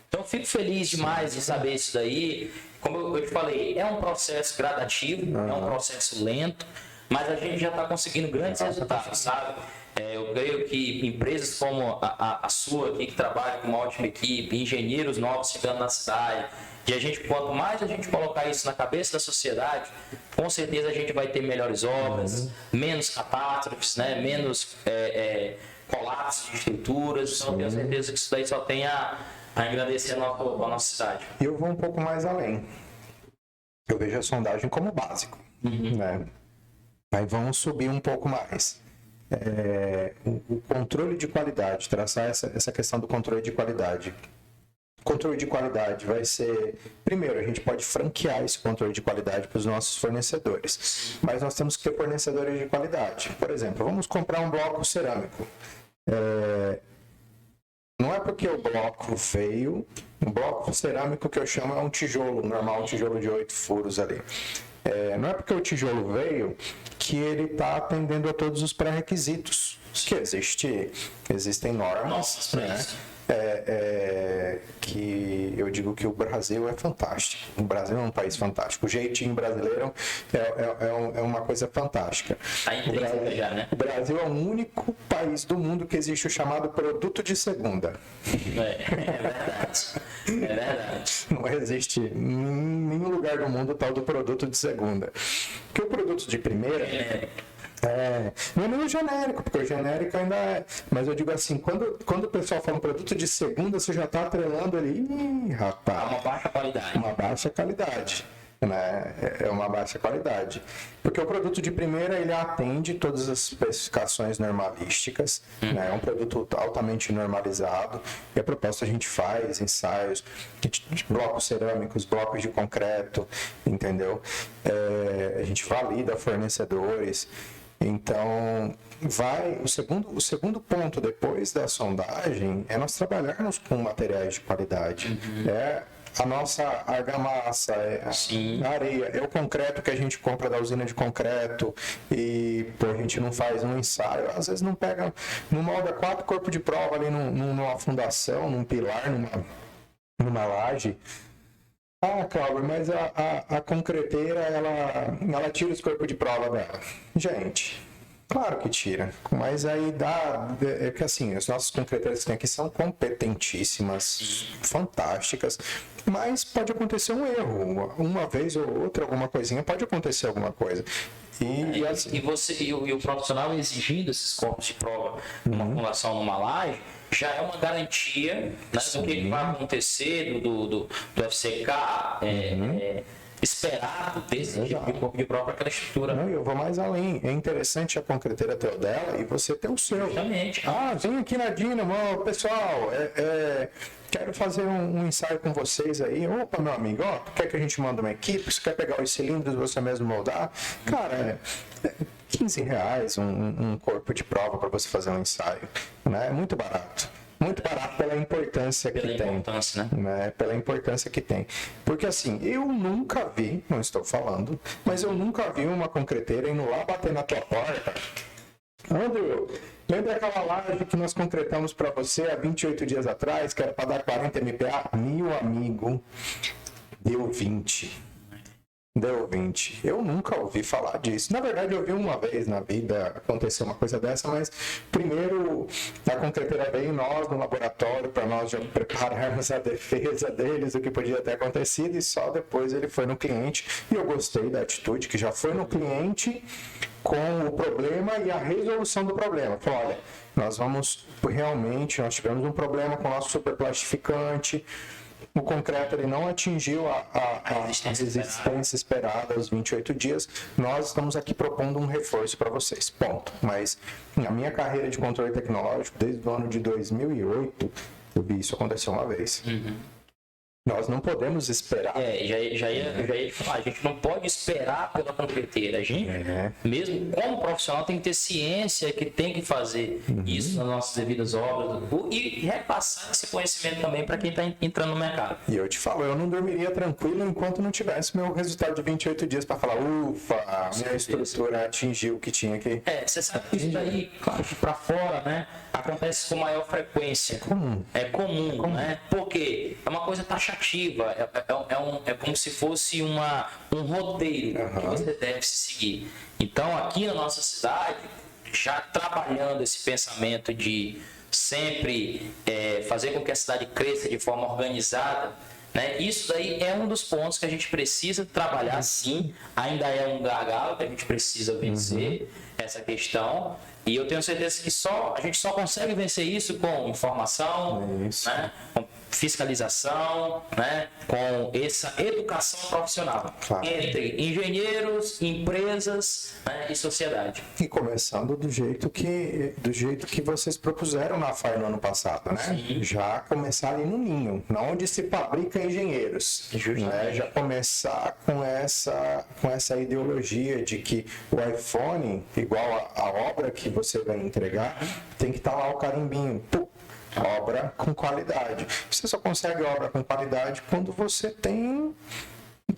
Então, eu fico feliz demais de saber isso daí. Como eu te falei, é um processo gradativo, é um processo lento, mas a gente já está conseguindo grandes resultados, sabe? Eu creio que empresas como a sua aqui, que trabalha com uma ótima equipe, engenheiros novos chegando na cidade, e a gente, quanto mais a gente colocar isso na cabeça da sociedade, com certeza a gente vai ter melhores obras, menos catástrofes, né? Menos colapso de estruturas. Então, eu tenho certeza que isso daí só tem a agradecer a nossa cidade. E eu vou um pouco mais além. Eu vejo a sondagem como básico, né? Aí vamos subir um pouco mais. O controle de qualidade, traçar essa questão do controle de qualidade. O controle de qualidade vai ser... Primeiro, a gente pode franquear esse controle de qualidade para os nossos fornecedores. Mas nós temos que ter fornecedores de qualidade. Por exemplo, vamos comprar um bloco cerâmico. Não é porque o bloco veio, um bloco cerâmico que eu chamo é um tijolo normal, um tijolo de 8 furos ali. Não é porque o tijolo veio que ele está atendendo a todos os pré-requisitos. Que existem normas, né? Que eu digo que o Brasil é fantástico. O Brasil é um país fantástico. O jeitinho brasileiro é uma coisa fantástica. O Brasil é o único país do mundo que existe o chamado produto de segunda. É verdade. É verdade. Não existe em nenhum lugar do mundo tal do produto de segunda. Porque o produto de primeira... não é nem o genérico, porque o genérico ainda é. Mas eu digo assim, quando o pessoal fala um produto de segunda, você já está atrelando ali, rapaz. Uma baixa qualidade. Uma baixa qualidade. Né? É uma baixa qualidade. Porque o produto de primeira, ele atende todas as especificações normalísticas, né? É um produto altamente normalizado, e a proposta a gente faz ensaios de blocos cerâmicos, blocos de concreto, entendeu? A gente valida fornecedores. Então, o segundo ponto depois da sondagem é nós trabalharmos com materiais de qualidade. A nossa argamassa, a areia, é o concreto que a gente compra da usina de concreto e a gente não faz um ensaio, às vezes não pega, não molda 4 corpos de prova ali numa fundação, num pilar, numa laje. Cláudio, mas a concreteira, ela tira os corpos de prova dela. Gente, claro que tira, mas aí é que assim, as nossas concreteiras que tem aqui são competentíssimas, fantásticas, mas pode acontecer um erro, uma vez ou outra, alguma coisinha, pode acontecer alguma coisa. E o profissional exigindo esses corpos de prova numa fundação, numa laje, já é uma garantia, né, do que vai acontecer do FCK esperado desse tipo de corpo de prova para aquela estrutura. Não, eu vou mais além. É interessante a concreteira ter o dela e você ter o seu. Justamente. Vem aqui na Dynamo, pessoal, quero fazer um ensaio com vocês aí. Opa, meu amigo, quer que a gente manda uma equipe? Você quer pegar os cilindros e você mesmo moldar? Cara, R$15 um corpo de prova para você fazer um ensaio. Né? É muito barato. Muito barato pela importância que tem. Né? Pela importância que tem. Porque assim, eu nunca vi, não estou falando, mas eu nunca vi uma concreteira indo lá bater na tua porta. Andrew, lembra aquela laje que nós concretamos para você há 28 dias atrás, que era para dar 40 MPa? Meu amigo, deu 20. Deu 20. Eu nunca ouvi falar disso. Na verdade, eu vi uma vez na vida acontecer uma coisa dessa, mas primeiro a concreteira veio nós no laboratório para nós já prepararmos a defesa deles, o que podia ter acontecido, e só depois ele foi no cliente. E eu gostei da atitude, que já foi no cliente com o problema e a resolução do problema. Falou, olha, nós tivemos um problema com o nosso superplastificante. O concreto ele não atingiu a resistência esperada aos 28 dias. Nós estamos aqui propondo um reforço para vocês. Ponto. Mas na minha carreira de controle tecnológico, desde o ano de 2008, eu vi isso acontecer uma vez. Nós não podemos esperar. Já ia falar, a gente não pode esperar pela concreteira. A gente, mesmo como profissional, tem que ter ciência que tem que fazer isso nas nossas devidas obras e repassar esse conhecimento também para quem está entrando no mercado. E eu te falo, eu não dormiria tranquilo enquanto não tivesse meu resultado de 28 dias para falar, ufa, minha estrutura atingiu o que tinha que. Você sabe que isso daí, claro que para fora, né, acontece com maior frequência. É comum, né? Porque é uma coisa taxativa. É como se fosse um roteiro que você deve seguir. Então, aqui na nossa cidade, já trabalhando esse pensamento de sempre fazer com que a cidade cresça de forma organizada, né? Isso daí é um dos pontos que a gente precisa trabalhar, sim. Ainda é um gargalo que a gente precisa vencer essa questão. E eu tenho certeza que a gente só consegue vencer isso com informação, né? Com fiscalização, né? Com essa educação profissional entre engenheiros, empresas, né? E sociedade. E começando do jeito que vocês propuseram na FAI no ano passado, né? Já começar ali no ninho, onde se fabrica engenheiros, né? Já começar com essa ideologia de que o iPhone, igual a obra que você vai entregar, tem que estar lá o carimbinho. obra com qualidade. Você só consegue obra com qualidade quando você tem,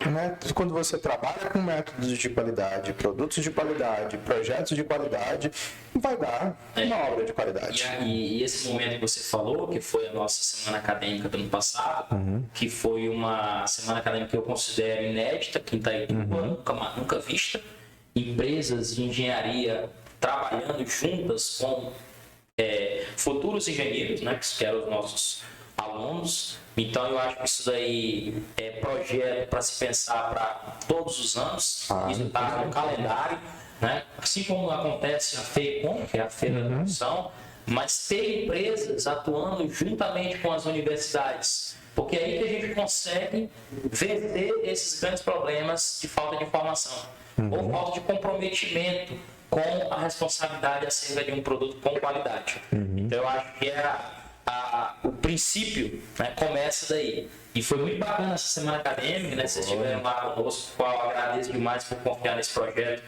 né, quando você trabalha com métodos de qualidade, produtos de qualidade, projetos de qualidade, vai dar uma obra de qualidade. E esse momento que você falou, que foi a nossa semana acadêmica do ano passado, que foi uma semana acadêmica que eu considero inédita, que em Itaituba, nunca vista, empresas de engenharia trabalhando juntas com futuros engenheiros, né, que eram os nossos alunos. Então eu acho que isso daí é projeto para se pensar para todos os anos, isso está no calendário, né? Assim como acontece a FEICOM, que é a Feira da Profissão, mas ter empresas atuando juntamente com as universidades, porque é aí que a gente consegue vencer esses grandes problemas de falta de informação ou falta de comprometimento com a responsabilidade acerca de um produto com qualidade. Então eu acho que o princípio, né, começa daí. E foi muito bacana essa semana acadêmica, né? Vocês estiveram lá conosco, qual eu agradeço demais por confiar nesse projeto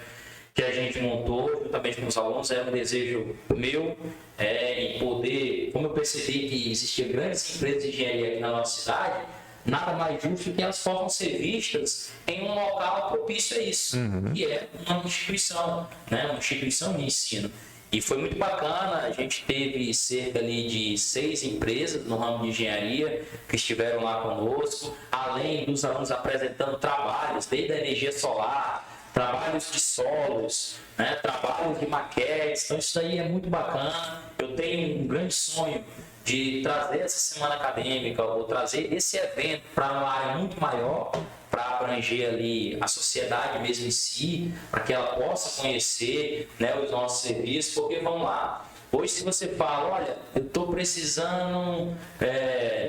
que a gente montou juntamente com os alunos. É um desejo meu em poder, como eu percebi que existiam grandes empresas de engenharia aqui na nossa cidade, nada mais justo que elas possam ser vistas em um local propício a isso, que é uma instituição, né? Uma instituição de ensino. E foi muito bacana, a gente teve cerca ali de 6 empresas no ramo de engenharia que estiveram lá conosco, além dos alunos apresentando trabalhos, desde a energia solar, trabalhos de solos, né, trabalhos de maquetes. Então isso aí é muito bacana. Eu tenho um grande sonho de trazer essa semana acadêmica, ou trazer esse evento para uma área muito maior, para abranger ali a sociedade mesmo em si, para que ela possa conhecer, né, os nossos serviços, porque vamos lá, hoje se você fala, olha, eu estou precisando,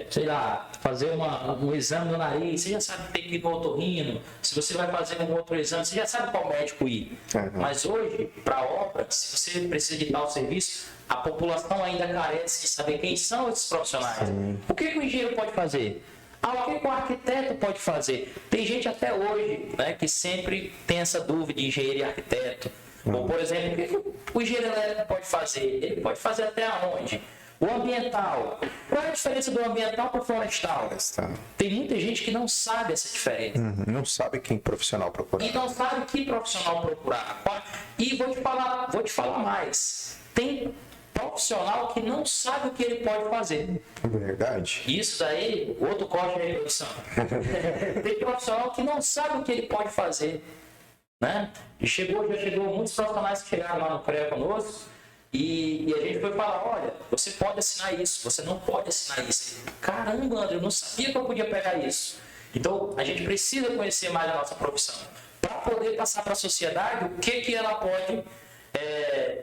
sei lá, fazer um exame no nariz, você já sabe que tem que ir no otorrino, se você vai fazer um outro exame, você já sabe qual médico ir. Mas hoje, para a obra, se você precisa de tal serviço, a população ainda carece de saber quem são esses profissionais. O que o engenheiro pode fazer? O que o arquiteto pode fazer? Tem gente até hoje, né, que sempre tem essa dúvida de engenheiro e arquiteto. Ou, por exemplo, o que o engenheiro elétrico pode fazer? Ele pode fazer até onde? O ambiental. Qual é a diferença do ambiental para o florestal? Tem muita gente que não sabe essa diferença. Não sabe quem profissional procurar. E não sabe que profissional procurar. E vou te falar mais. Tem profissional que não sabe o que ele pode fazer. Verdade. Isso daí, outro corte aí, produção. Tem profissional que não sabe o que ele pode fazer, né? E já chegou muitos profissionais que chegaram lá no CREA conosco e a gente foi falar, olha, você pode assinar isso, você não pode assinar isso. Caramba, André, eu não sabia que eu podia pegar isso. Então, a gente precisa conhecer mais a nossa profissão para poder passar para a sociedade o que ela pode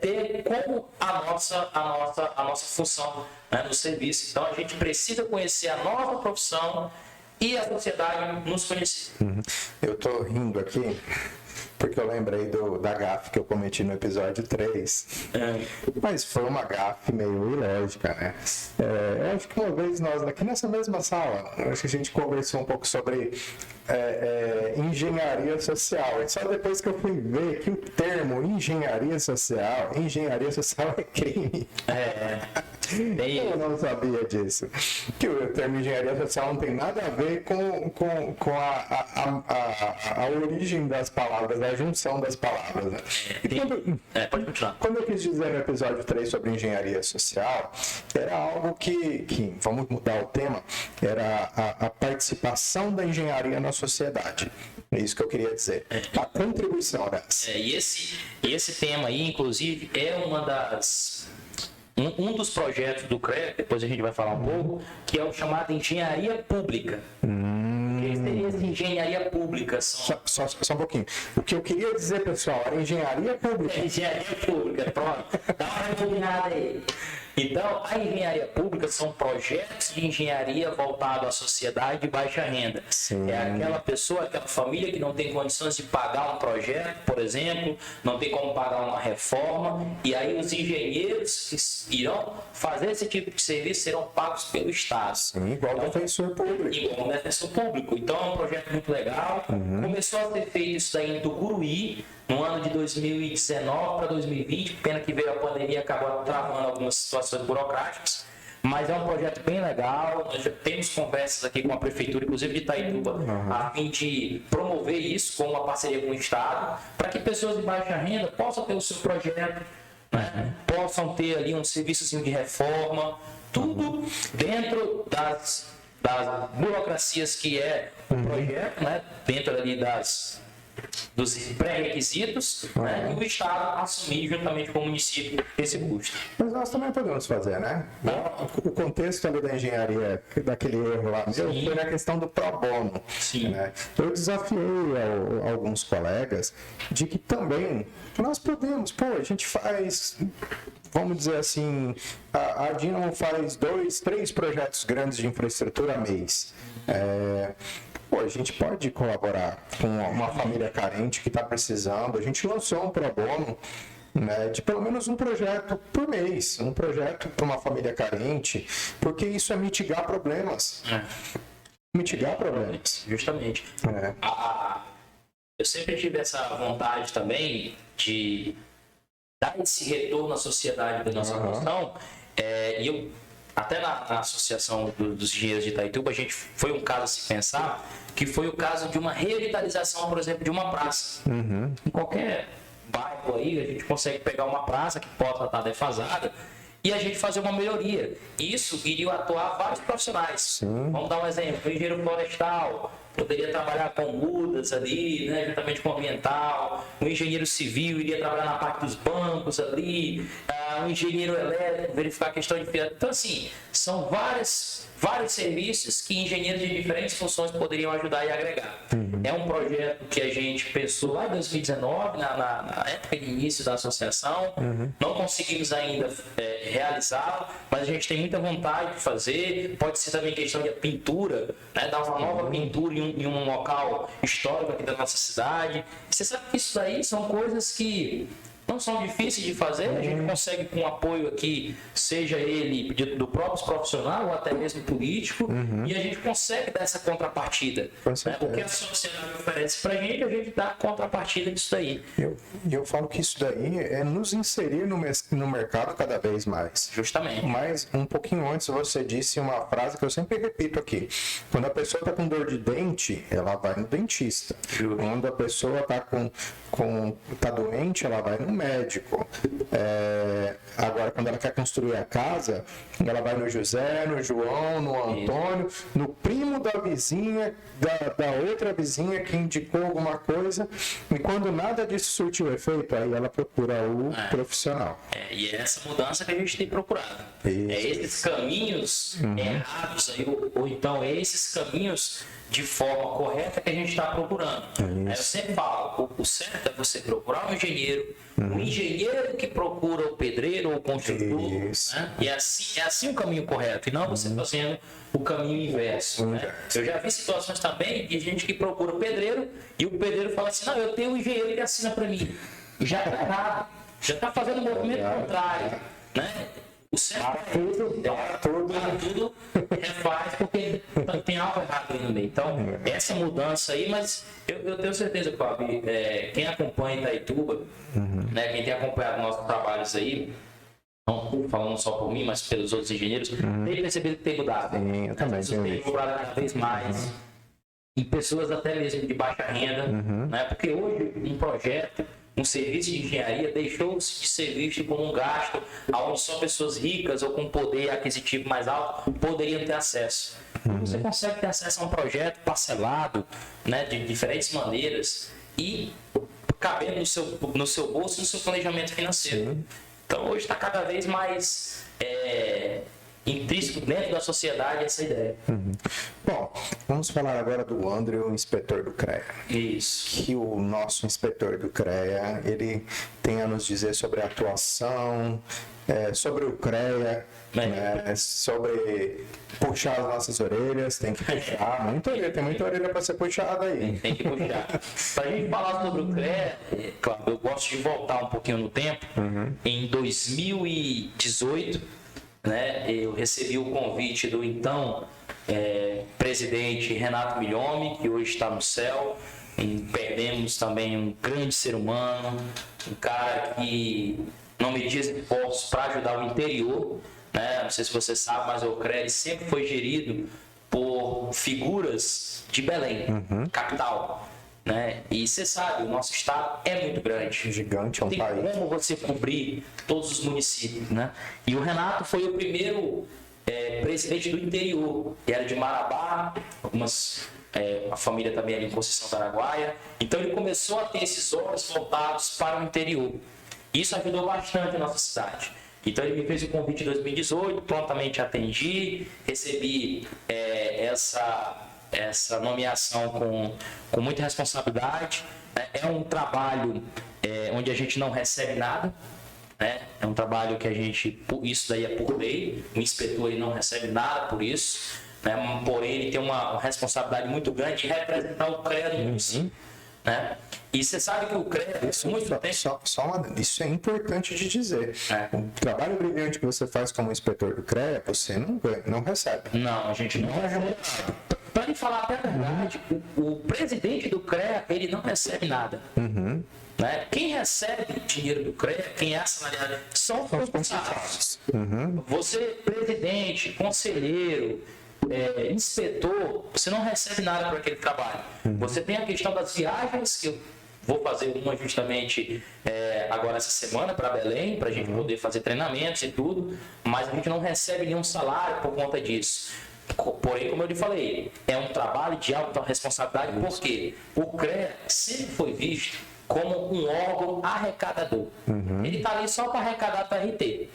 ter como a nossa função, né, no serviço. Então a gente precisa conhecer a nossa profissão e a sociedade nos conhecer. Eu tô rindo aqui porque eu lembrei da gafe que eu cometi no episódio 3. Mas foi uma gafe meio ilógica, né? Eu acho que uma vez nós, aqui nessa mesma sala, acho que a gente conversou um pouco sobre engenharia social. E só depois que eu fui ver que o termo engenharia social é crime. Eu não sabia disso. Que o termo engenharia social não tem nada a ver com a origem das palavras, a junção das palavras. Né? Pode continuar. Quando eu quis dizer no episódio 3 sobre engenharia social, era algo que vamos mudar o tema, era a participação da engenharia na sociedade. É isso que eu queria dizer. A contribuição dessa. E esse tema aí, inclusive, é um dos projetos do CREA, depois a gente vai falar um pouco, que é o chamado engenharia pública. Que seria essa engenharia pública? Só um pouquinho. O que eu queria dizer, pessoal, era engenharia pública. Engenharia pública, pronto. Dá uma rebobinada aí. Então, a engenharia pública são projetos de engenharia voltados à sociedade de baixa renda. Sim. É aquela pessoa, aquela família que não tem condições de pagar um projeto, por exemplo, não tem como pagar uma reforma, e aí os engenheiros que irão fazer esse tipo de serviço serão pagos pelo Estado. Sim, igual defensor público. Igual defensor público. Então é um projeto muito legal. Começou a ser feito isso daí em Tucuruí, no ano de 2019 para 2020, pena que veio a pandemia e acabou travando algumas situações burocráticas, Mas é um projeto bem legal. Nós já temos conversas aqui com a Prefeitura, inclusive de Itaituba, a fim de promover isso com uma parceria com o Estado, para que pessoas de baixa renda possam ter o seu projeto, né? Possam ter ali um serviçozinho de reforma, tudo dentro das burocracias que é o projeto, né? Dentro ali dos pré-requisitos, né? E o Estado assumir juntamente com o município esse custo. Mas nós também podemos fazer, né? O contexto ali da engenharia, daquele erro lá, foi na questão do pro bono. Sim. Né? Eu desafiei alguns colegas de que também nós podemos, a gente faz, vamos dizer assim, a Dinamo faz 2, 3 projetos grandes de infraestrutura mês. A gente pode colaborar com uma família carente que está precisando. A gente lançou um pro bono, né, de pelo menos um projeto por mês, um projeto para uma família carente, porque isso é mitigar problemas. Mitigar problemas. Justamente. Eu sempre tive essa vontade também de dar esse retorno à sociedade da nossa função. E eu, até na associação dos engenheiros de Itaituba, a gente foi um caso a se pensar, que foi o caso de uma revitalização, por exemplo, de uma praça. Em qualquer bairro aí, a gente consegue pegar uma praça que possa estar defasada e a gente fazer uma melhoria. Isso iria atuar vários profissionais. Vamos dar um exemplo: o engenheiro florestal poderia trabalhar com mudas ali, né, juntamente com o ambiental. O engenheiro civil iria trabalhar na parte dos bancos ali. O engenheiro elétrico verificar a questão de... Então, assim, são vários serviços que engenheiros de diferentes funções poderiam ajudar e agregar. É um projeto que a gente pensou lá em 2019, na época de início da associação. Não conseguimos ainda realizá-lo, mas a gente tem muita vontade de fazer. Pode ser também questão de pintura, né, dar uma nova pintura em um local histórico aqui da nossa cidade. Você sabe que isso daí são coisas que não são difíceis de fazer, a gente consegue com apoio aqui, seja ele do próprio profissional ou até mesmo político, e a gente consegue dar essa contrapartida. Né? O que a sociedade oferece pra gente, a gente dá a contrapartida disso daí. Eu falo que isso daí é nos inserir no mercado cada vez mais. Justamente. Mas um pouquinho antes você disse uma frase que eu sempre repito aqui: quando a pessoa está com dor de dente, ela vai no dentista. Quando a pessoa está doente, ela vai no médico. Agora, quando ela quer construir a casa, ela vai no José, no João, no Antônio, no primo da vizinha, da outra vizinha que indicou alguma coisa, e quando nada disso surtiu efeito, aí ela procura o profissional. E é essa mudança que a gente tem procurado. Esses caminhos errados aí, ou então esses caminhos de forma correta que a gente está procurando. Eu sempre falo, o certo é você procurar um engenheiro, o engenheiro que procura o pedreiro ou o construtor, né? E é assim o caminho correto, e não você fazendo o caminho inverso. Né? Eu já vi situações também de gente que procura o pedreiro e o pedreiro fala assim: não, eu tenho um engenheiro que assina para mim. Já está errado, já está fazendo o movimento contrário. Né? O certo tudo refaz porque tem algo errado ali no meio. Então, essa mudança aí, mas eu tenho certeza, Cláudio, quem acompanha Itaituba, né, quem tem acompanhado nossos trabalhos aí, não falando só por mim, mas pelos outros engenheiros, tem percebido que tem mudado. Sim, eu também. Tem cobrado cada vez mais. E pessoas até mesmo de baixa renda, né? Porque hoje um projeto, um serviço de engenharia deixou-se de ser visto como um gasto onde só pessoas ricas ou com poder aquisitivo mais alto poderiam ter acesso. Você consegue ter acesso a um projeto parcelado, né, de diferentes maneiras e cabendo no seu bolso e no seu planejamento financeiro. Então hoje está cada vez mais intrínseco dentro da sociedade essa ideia. Bom, vamos falar agora do André, o inspetor do CREA. Isso. Que o nosso inspetor do CREA, ele tem a nos dizer sobre a atuação, sobre o CREA, né, sobre puxar as nossas orelhas, tem que puxar, muita orelha, tem muita orelha para ser puxada aí. Tem que puxar. Para a gente falar sobre o CREA, claro, eu gosto de voltar um pouquinho no tempo. Em 2018, né, eu recebi o convite do então presidente Renato Milhome, que hoje está no céu. E perdemos também um grande ser humano, um cara que não media esforços para ajudar o interior, né? Não sei se você sabe, mas o CREA sempre foi gerido por figuras de Belém, capital. Né? E você sabe, o nosso estado é muito grande. Gigante, é um Tem país. como você cobrir todos os municípios, né? E o Renato foi o primeiro presidente do interior, que era de Marabá, a família também ali em Conceição do Araguaia. Então ele começou a ter esses olhos voltados para o interior. Isso ajudou bastante a nossa cidade. Então ele me fez o convite em 2018, prontamente atendi, recebi essa nomeação com muita responsabilidade. É um trabalho onde a gente não recebe nada, né? É um trabalho que isso daí é por lei, o inspetor ele não recebe nada por isso, né? Porém ele tem uma responsabilidade muito grande de representar o CREA no município. Né? E você sabe que o CREA, isso é importante de dizer. O trabalho brilhante que você faz como inspetor do CREA, você não ganha, não recebe. Não, a gente não é remunerado. Para lhe falar até a verdade, o presidente do CREA, ele não recebe nada. Né? Quem recebe dinheiro do CREA, quem é assalariado, são os funcionários. Você, presidente, conselheiro, inspetor, você não recebe nada por aquele trabalho. Você tem a questão das viagens, que eu vou fazer uma justamente agora essa semana para Belém, para a gente poder fazer treinamentos e tudo, mas a gente não recebe nenhum salário por conta disso. Porém, como eu lhe falei, é um trabalho de alta responsabilidade, porque o CREA sempre foi visto como um órgão arrecadador. Ele está ali só para arrecadar para RT.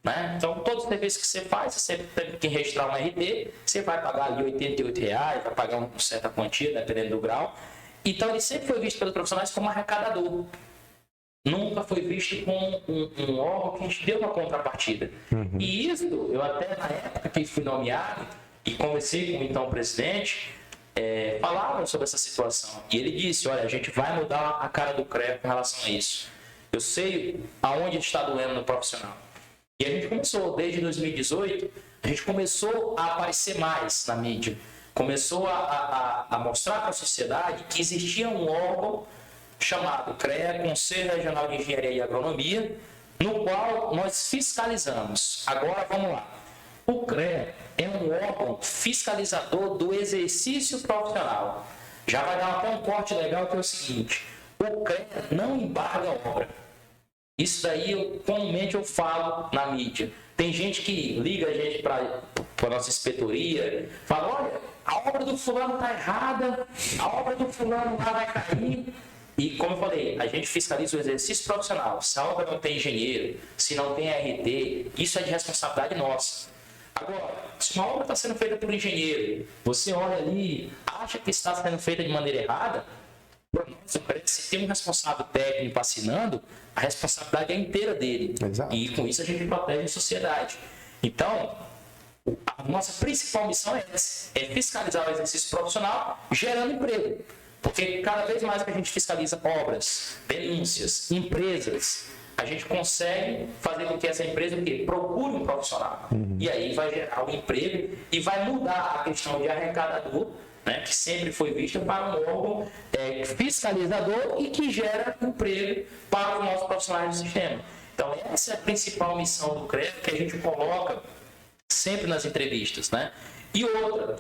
Né? Então, todos os serviços que você faz, você tem que registrar um RT, você vai pagar ali R$88, vai pagar uma certa quantia, dependendo do grau. Então, ele sempre foi visto pelos profissionais como arrecadador. Nunca foi visto como um órgão que a gente deu uma contrapartida. E isso, eu até na época que fui nomeado, e conversei com o então presidente, falavam sobre essa situação. E ele disse, olha, a gente vai mudar a cara do CREA com relação a isso. Eu sei aonde está doendo no profissional. E a gente começou, desde 2018, a gente começou a aparecer mais na mídia. Começou a mostrar para a sociedade que existia um órgão chamado CREA, Conselho Regional de Engenharia e Agronomia, no qual nós fiscalizamos. Agora, vamos lá. O CREA é um órgão fiscalizador do exercício profissional. Já vai dar até um corte legal, que é o seguinte: o CREA não embarga a obra. Isso daí, comumente eu falo na mídia. Tem gente que liga a gente para a nossa inspetoria, fala, olha, a obra do fulano está errada, a obra do fulano lá vai cair. E como eu falei, a gente fiscaliza o exercício profissional. Se a obra não tem engenheiro, se não tem RT, isso é de responsabilidade nossa. Agora, se uma obra está sendo feita por um engenheiro, você olha ali, acha que está sendo feita de maneira errada, se tem um responsável técnico assinando, a responsabilidade é inteira dele. Exato. E com isso a gente protege a sociedade. Então, a nossa principal missão é essa, é fiscalizar o exercício profissional, gerando emprego. Porque cada vez mais que a gente fiscaliza obras, denúncias, empresas, a gente consegue fazer com que essa empresa procure um profissional. E aí vai gerar um emprego e vai mudar a questão de arrecadador, né, que sempre foi vista, para um órgão fiscalizador e que gera emprego para os nossos profissionais do sistema. Então, essa é a principal missão do CREA, que a gente coloca sempre nas entrevistas. Né? E outra,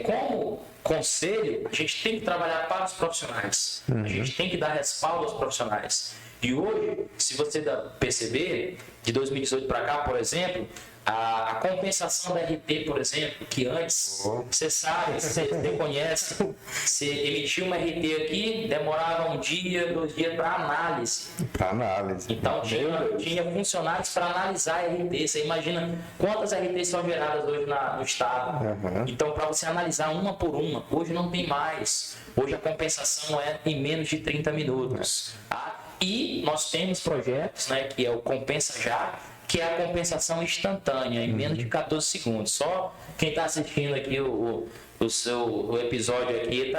como conselho, a gente tem que trabalhar para os profissionais. A gente tem que dar respaldo aos profissionais. E hoje, se você perceber, de 2018 para cá, por exemplo, a compensação da RT, por exemplo, que antes, você sabe, você conhece, você emitia uma RT aqui, demorava 1 dia, 2 dias para análise. Para análise. Então, tinha funcionários para analisar a RT. Você imagina quantas RTs são geradas hoje no estado. Então, para você analisar uma por uma, hoje não tem mais. Hoje a compensação é em menos de 30 minutos. Tá? E nós temos projetos, né, que é o Compensa Já, que é a compensação instantânea, em menos de 14 segundos. Só quem está assistindo aqui o episódio aqui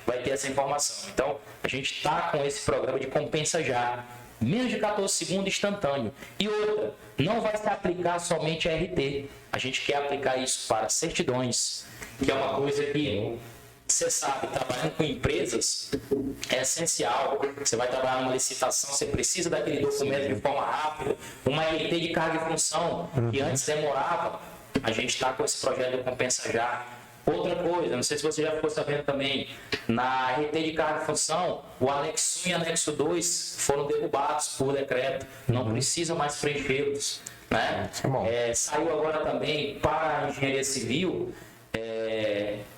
vai ter essa informação. Então, a gente está com esse programa de Compensa Já, menos de 14 segundos instantâneo. E outra, não vai se aplicar somente a RT. A gente quer aplicar isso para certidões, que é uma coisa que você sabe, trabalhando com empresas é essencial. Você vai trabalhar numa licitação, você precisa daquele documento de forma rápida, uma RT de carga e função, que antes demorava. A gente está com esse projeto do Compensa Já. Outra coisa, não sei se você já ficou sabendo também, na RT de carga e função, o anexo 1 e anexo 2 foram derrubados por decreto, não precisam mais preenchê-los. Né? Saiu agora também para a engenharia civil,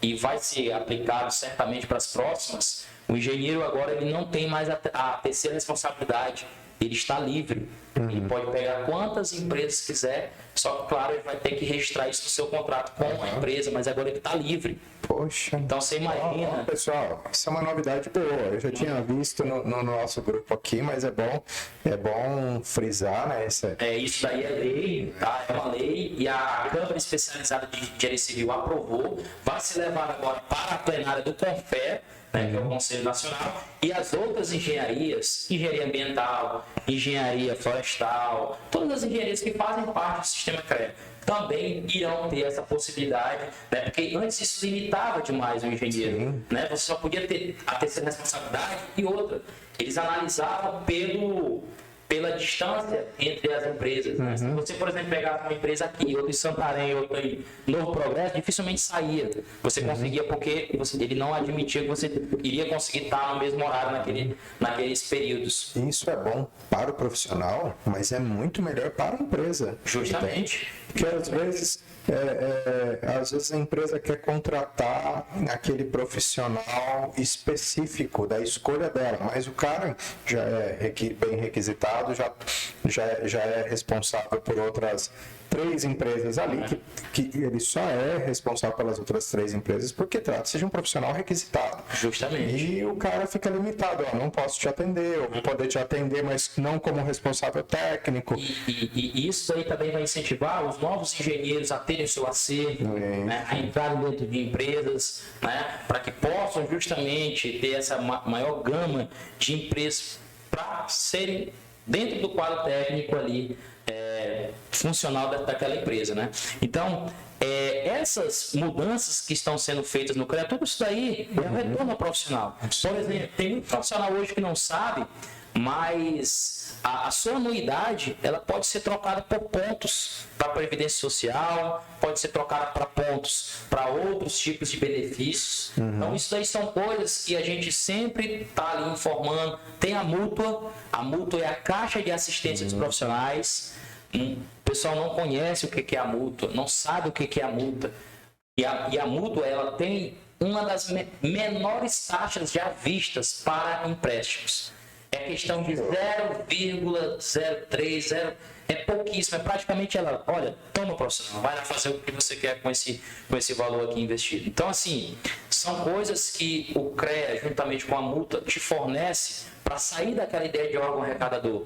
e vai ser aplicado certamente para as próximas. O engenheiro agora ele não tem mais a terceira responsabilidade, ele está livre. Ele pode pegar quantas empresas quiser, só que, claro, ele vai ter que registrar isso no seu contrato com a empresa, mas agora ele está livre. Poxa. Então você imagina. Pessoal, isso é uma novidade boa. Eu já tinha visto no nosso grupo aqui, mas é bom frisar, né? Isso daí é lei, tá? É uma lei e a Câmara Especializada de Engenharia Civil aprovou, vai ser levado agora para a plenária do CONFER, né, que é o Conselho Nacional, e as outras engenharias, engenharia ambiental, engenharia florestal, todas as engenharias que fazem parte do sistema CREA, também irão ter essa possibilidade, né, porque antes isso limitava demais o engenheiro, né, você só podia ter a terceira responsabilidade e outra, eles analisavam pela distância entre as empresas. Né? Se você, por exemplo, pegar uma empresa aqui, outra em Santarém, outra em Novo Progresso, dificilmente saía. Você conseguia porque ele não admitia que você iria conseguir estar no mesmo horário naqueles períodos. Isso é bom para o profissional, mas é muito melhor para a empresa. Justamente. Porque às vezes a empresa quer contratar aquele profissional específico da escolha dela, mas o cara já é bem requisitado, já é responsável por outras 3 empresas ali, que ele só é responsável pelas outras 3 empresas porque trata-se de um profissional requisitado. Justamente. E o cara fica limitado, não posso te atender, eu vou poder te atender, mas não como responsável técnico. E isso aí também vai incentivar os novos engenheiros a terem o seu acervo, né, a entrarem dentro de empresas, né, para que possam justamente ter essa maior gama de empresas para serem dentro do quadro técnico ali, funcional daquela empresa, né? Então, essas mudanças que estão sendo feitas no CREA, tudo isso daí é o retorno ao profissional. Por exemplo, tem muito profissional hoje que não sabe, mas a sua anuidade ela pode ser trocada por pontos para a Previdência Social, pode ser trocada para pontos para outros tipos de benefícios. Então, isso daí são coisas que a gente sempre está ali informando. Tem a mútua é a Caixa de Assistência dos Profissionais. O pessoal não conhece o que é a mútua, não sabe o que é a multa. E a mútua ela tem uma das menores taxas já vistas para empréstimos. É questão de 0,03, é pouquíssimo, é praticamente ela, olha, toma profissional, vai lá fazer o que você quer com esse valor aqui investido. Então, assim, são coisas que o CREA, juntamente com a multa, te fornece para sair daquela ideia de órgão arrecadador.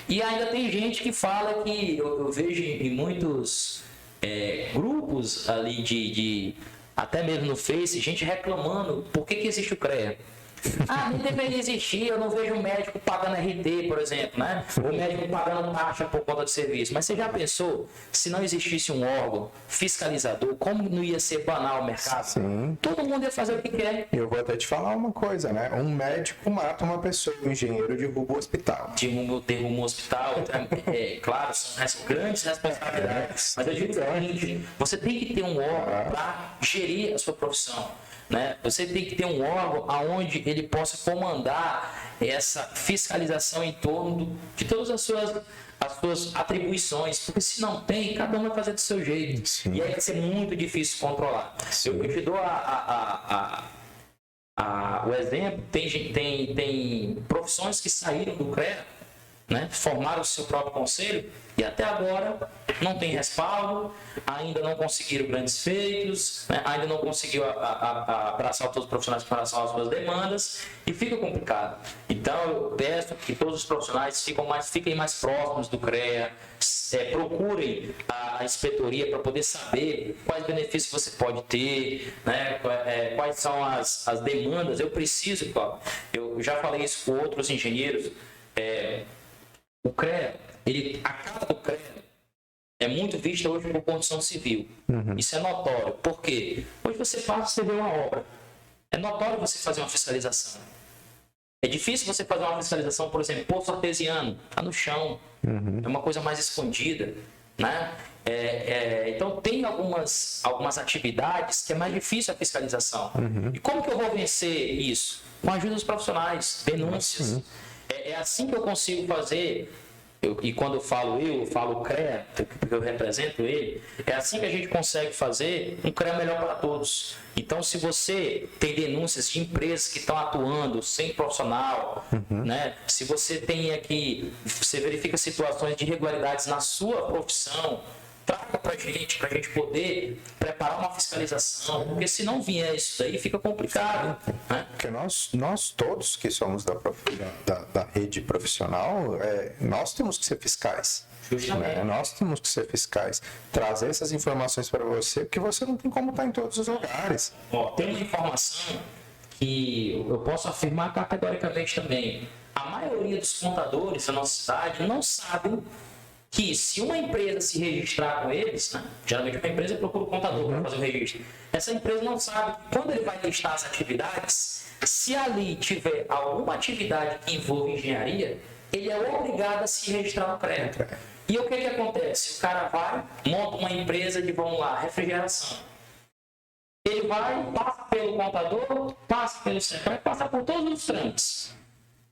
E ainda tem gente que fala que, eu vejo em muitos grupos ali até mesmo no Face, gente reclamando, por que existe o CREA? Nem deveria existir, eu não vejo um médico pagando RT, por exemplo, né? O médico pagando taxa por conta de serviço. Mas você já pensou, se não existisse um órgão fiscalizador, como não ia ser banal o mercado? Sim. Todo mundo ia fazer o que quer. Eu vou até te falar uma coisa, né? Um médico mata uma pessoa, um engenheiro derruba o hospital. Derruba um hospital, claro, são grandes responsabilidades. Mas eu digo o seguinte, você tem que ter um órgão para gerir a sua profissão. Né? Você tem que ter um órgão onde ele possa comandar essa fiscalização em torno de todas as suas atribuições, porque se não tem, cada um vai fazer do seu jeito. Sim. E aí vai ser muito difícil controlar. Eu te dou o exemplo, tem profissões que saíram do CREA, né? Formaram o seu próprio conselho e até agora não tem respaldo, ainda não conseguiram grandes feitos, né? Ainda não conseguiu abraçar todos os profissionais com relação às suas demandas e fica complicado. Então eu peço que todos os profissionais fiquem mais próximos do CREA, procurem a inspetoria para poder saber quais benefícios você pode ter, né? Quais são as demandas. Eu preciso, Cláudio, eu já falei isso com outros engenheiros, o CREA, a carta do CREA é muito vista hoje por condição civil. Isso é notório. Por quê? Hoje você vê uma obra. É notório você fazer uma fiscalização. É difícil você fazer uma fiscalização, por exemplo, poço artesiano, está no chão, é uma coisa mais escondida, né? Então tem algumas atividades que é mais difícil a fiscalização. E como que eu vou vencer isso? Com a ajuda dos profissionais, denúncias. É assim que eu consigo fazer. E quando eu falo CREA, porque eu represento ele, é assim que a gente consegue fazer um CREA melhor para todos. Então, se você tem denúncias de empresas que estão atuando sem profissional, né? Se você tem aqui, você verifica situações de irregularidades na sua profissão, traga para a gente poder preparar uma fiscalização, porque se não vier isso daí, fica complicado. Né? Porque nós todos que somos da rede profissional, nós temos que ser fiscais. Né? Nós temos que ser fiscais. Trazer essas informações para você, porque você não tem como estar em todos os lugares. Tem uma informação que eu posso afirmar categoricamente também. A maioria dos contadores da nossa cidade não sabem que se uma empresa se registrar com eles, né, geralmente uma empresa procura o contador para fazer o registro, essa empresa não sabe que quando ele vai listar as atividades, se ali tiver alguma atividade que envolve engenharia, ele é obrigado a se registrar no CREA. E o que acontece? O cara vai, monta uma empresa de, vamos lá, refrigeração. Ele vai, passa pelo contador, passa pelo CEPRAC, passa por todos os trâmites.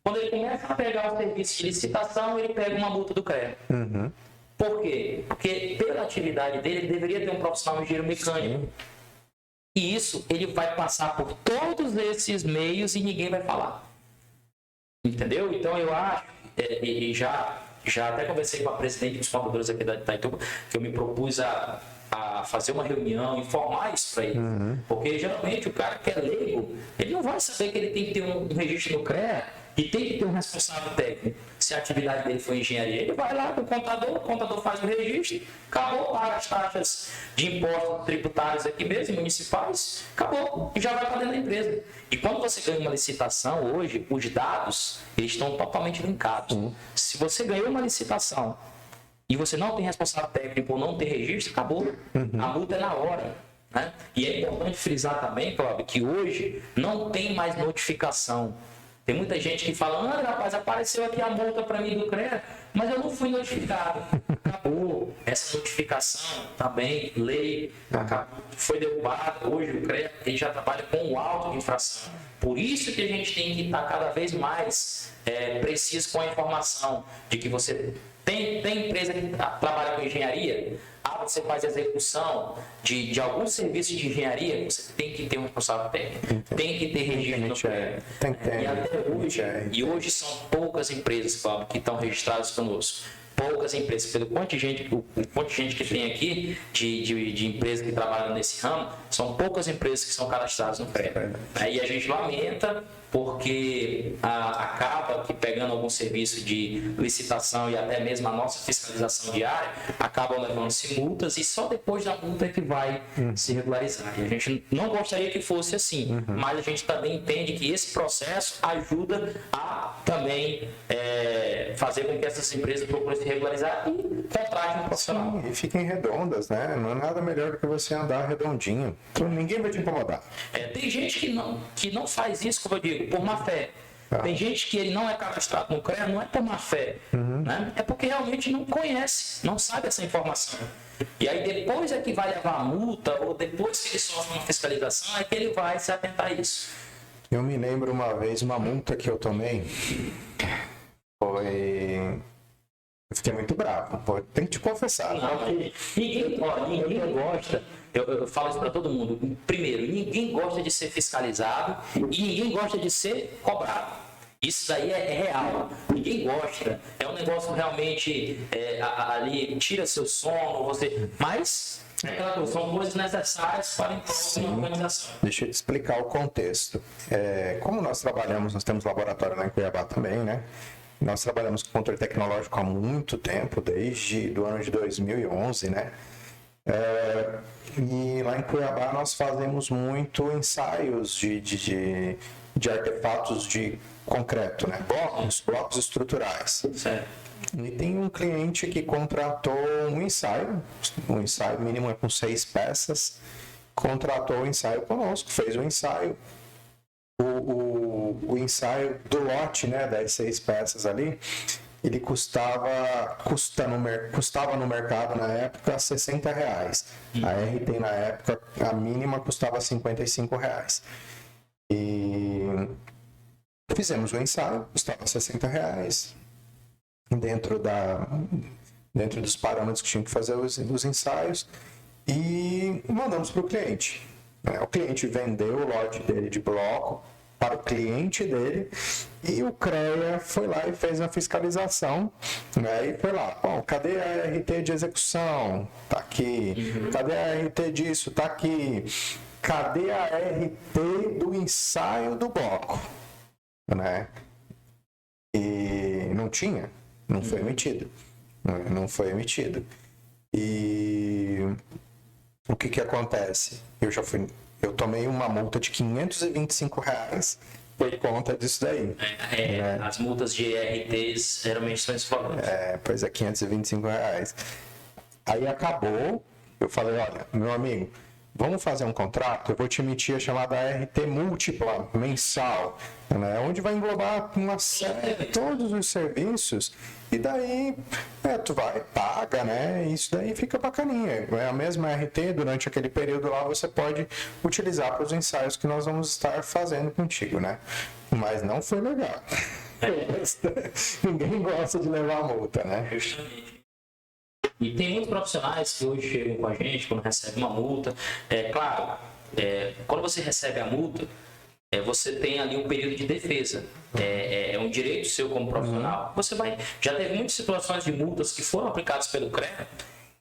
Quando ele começa a pegar o serviço de licitação, ele pega uma multa do CREA. Por quê? Porque pela atividade dele, ele deveria ter um profissional engenheiro mecânico. E isso ele vai passar por todos esses meios e ninguém vai falar. Entendeu? Então eu acho, e já até conversei com a presidente dos contadores aqui da Itaituba, que eu me propus a fazer uma reunião, informar isso para ele. Porque geralmente o cara que é leigo, ele não vai saber que ele tem que ter um registro no CREA e tem que ter um responsável técnico. Se a atividade dele for engenharia, ele vai lá com o contador faz o registro, acabou, paga as taxas de impostos tributários aqui mesmo, municipais, acabou, e já vai para dentro da empresa. E quando você ganha uma licitação hoje, os dados, eles estão totalmente linkados. Se você ganhou uma licitação e você não tem responsável técnico ou não tem registro, acabou. A multa é na hora. Né? E é importante frisar também, Cláudio, que hoje não tem mais notificação. Tem muita gente que fala, rapaz, apareceu aqui a multa para mim do CREA, mas eu não fui notificado. Acabou. Essa notificação também, lei, foi derrubada. Hoje o CREA ele já trabalha com o auto de infração. Por isso que a gente tem que estar cada vez mais preciso com a informação de que você tem empresa que trabalha com engenharia, você faz execução de algum serviço de engenharia, você tem que ter um responsável técnico, tem que ter registro no CREA. E até hoje, hoje são poucas empresas, Cláudio, que estão registradas conosco. Poucas empresas, pelo contingente que tem aqui de empresas que trabalham nesse ramo, são poucas empresas que são cadastradas no CREA. E a gente lamenta porque acaba que pegando algum serviço de licitação e até mesmo a nossa fiscalização diária, acabam levando-se multas e só depois da multa é que vai se regularizar. E a gente não gostaria que fosse assim, mas a gente também entende que esse processo ajuda a também fazer com que essas empresas procurem se regularizar e contratem um profissional. Sim, e fiquem redondas, né? Não é nada melhor do que você andar redondinho. Então, ninguém vai te incomodar. Tem gente que não faz isso, como eu digo, por má fé. Tem gente que ele não é cadastrado no CREA, não é por má fé, né? É porque realmente não conhece, não sabe essa informação. E aí depois é que vai levar a multa, ou depois que ele sofre uma fiscalização, é que ele vai se atentar a isso. Eu me lembro uma vez, uma multa que eu tomei, foi... Eu fiquei muito bravo, tem que te confessar. Não, ninguém gosta, eu falo isso para todo mundo. Primeiro, ninguém gosta de ser fiscalizado e ninguém gosta de ser cobrado. Isso daí é real. Ninguém gosta. É um negócio realmente ali, tira seu sono, mas são coisas necessárias para uma organização. Deixa eu te explicar o contexto. Como nós trabalhamos, nós temos laboratório lá em Cuiabá também, né? Nós trabalhamos com controle tecnológico há muito tempo, desde o ano de 2011, né? E lá em Cuiabá nós fazemos muito ensaios de artefatos de concreto, né? Blocos estruturais. Certo. E tem um cliente que contratou um ensaio mínimo é com 6 peças, contratou o ensaio conosco, fez o ensaio, o ensaio do lote, né, das 6 peças ali, ele custava no mercado na época R$60. A RT na época, a mínima custava R$55. E fizemos o ensaio, custava R$60, dentro dos parâmetros que tinham que fazer os ensaios, e mandamos para o cliente. O cliente vendeu o lote dele de bloco para o cliente dele, e o CREA foi lá e fez a fiscalização, né? E foi lá, bom, cadê a RT de execução? Tá aqui. Cadê a RT disso? Tá aqui. Cadê a RT do ensaio do bloco? Né? E não tinha, não foi emitido. Não foi emitido. E o que acontece? Eu tomei uma multa de R$525 por conta disso daí. Né? As multas de RTs geralmente são esses valores. Pois é, R$525. Aí acabou, eu falei, olha, meu amigo, vamos fazer um contrato, eu vou te emitir a chamada RT múltipla mensal, né? Onde vai englobar uma série, todos os serviços, e daí tu vai, paga, né? Isso daí fica bacaninha. É a mesma RT, durante aquele período lá você pode utilizar para os ensaios que nós vamos estar fazendo contigo, né? Mas não foi legal. Ninguém gosta de levar multa, né? Justamente. E tem muitos profissionais que hoje chegam com a gente quando recebem uma multa. Claro, quando você recebe a multa, você tem ali um período de defesa. É um direito seu como profissional. Já teve muitas situações de multas que foram aplicadas pelo CREA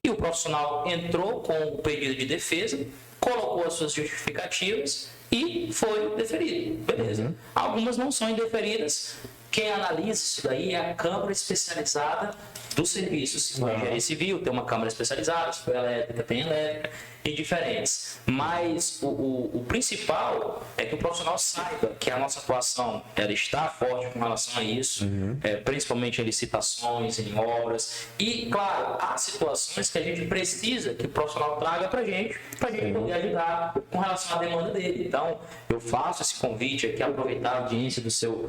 e o profissional entrou com o período de defesa, colocou as suas justificativas e foi deferido. Beleza. Algumas não são indeferidas. Quem analisa isso daí é a Câmara Especializada dos Serviços. Se for engenharia civil, tem uma Câmara Especializada, se for elétrica, tem elétrica, e diferentes. Mas o principal é que o profissional saiba que a nossa atuação ela está forte com relação a isso, principalmente em licitações, em obras. E, claro, há situações que a gente precisa que o profissional traga para a gente poder ajudar com relação à demanda dele. Então, eu faço esse convite aqui, aproveitar a audiência do seu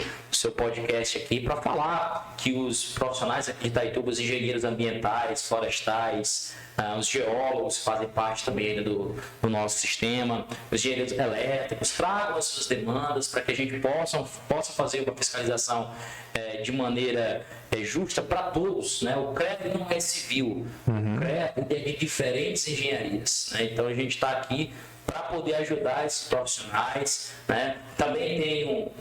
podcast aqui para falar que os profissionais aqui de Itaituba, os engenheiros ambientais, florestais, os geólogos fazem parte também do nosso sistema, os engenheiros elétricos, tragam as suas demandas para que a gente possa fazer uma fiscalização de maneira justa para todos, né? O CREA não é civil, o CREA é de diferentes engenharias, né? Então a gente está aqui para poder ajudar esses profissionais, né? Também tem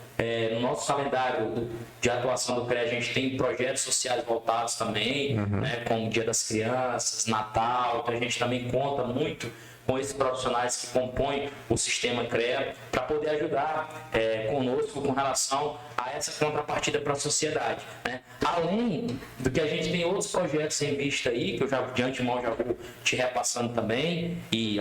no nosso calendário de atuação do CREA, a gente tem projetos sociais voltados também, né? Como Dia das Crianças, Natal, então a gente também conta muito com esses profissionais que compõem o sistema CREA para poder ajudar conosco com relação a essa contrapartida para a sociedade, né? Além do que a gente tem outros projetos em vista aí, que eu já de antemão já vou te repassando também, e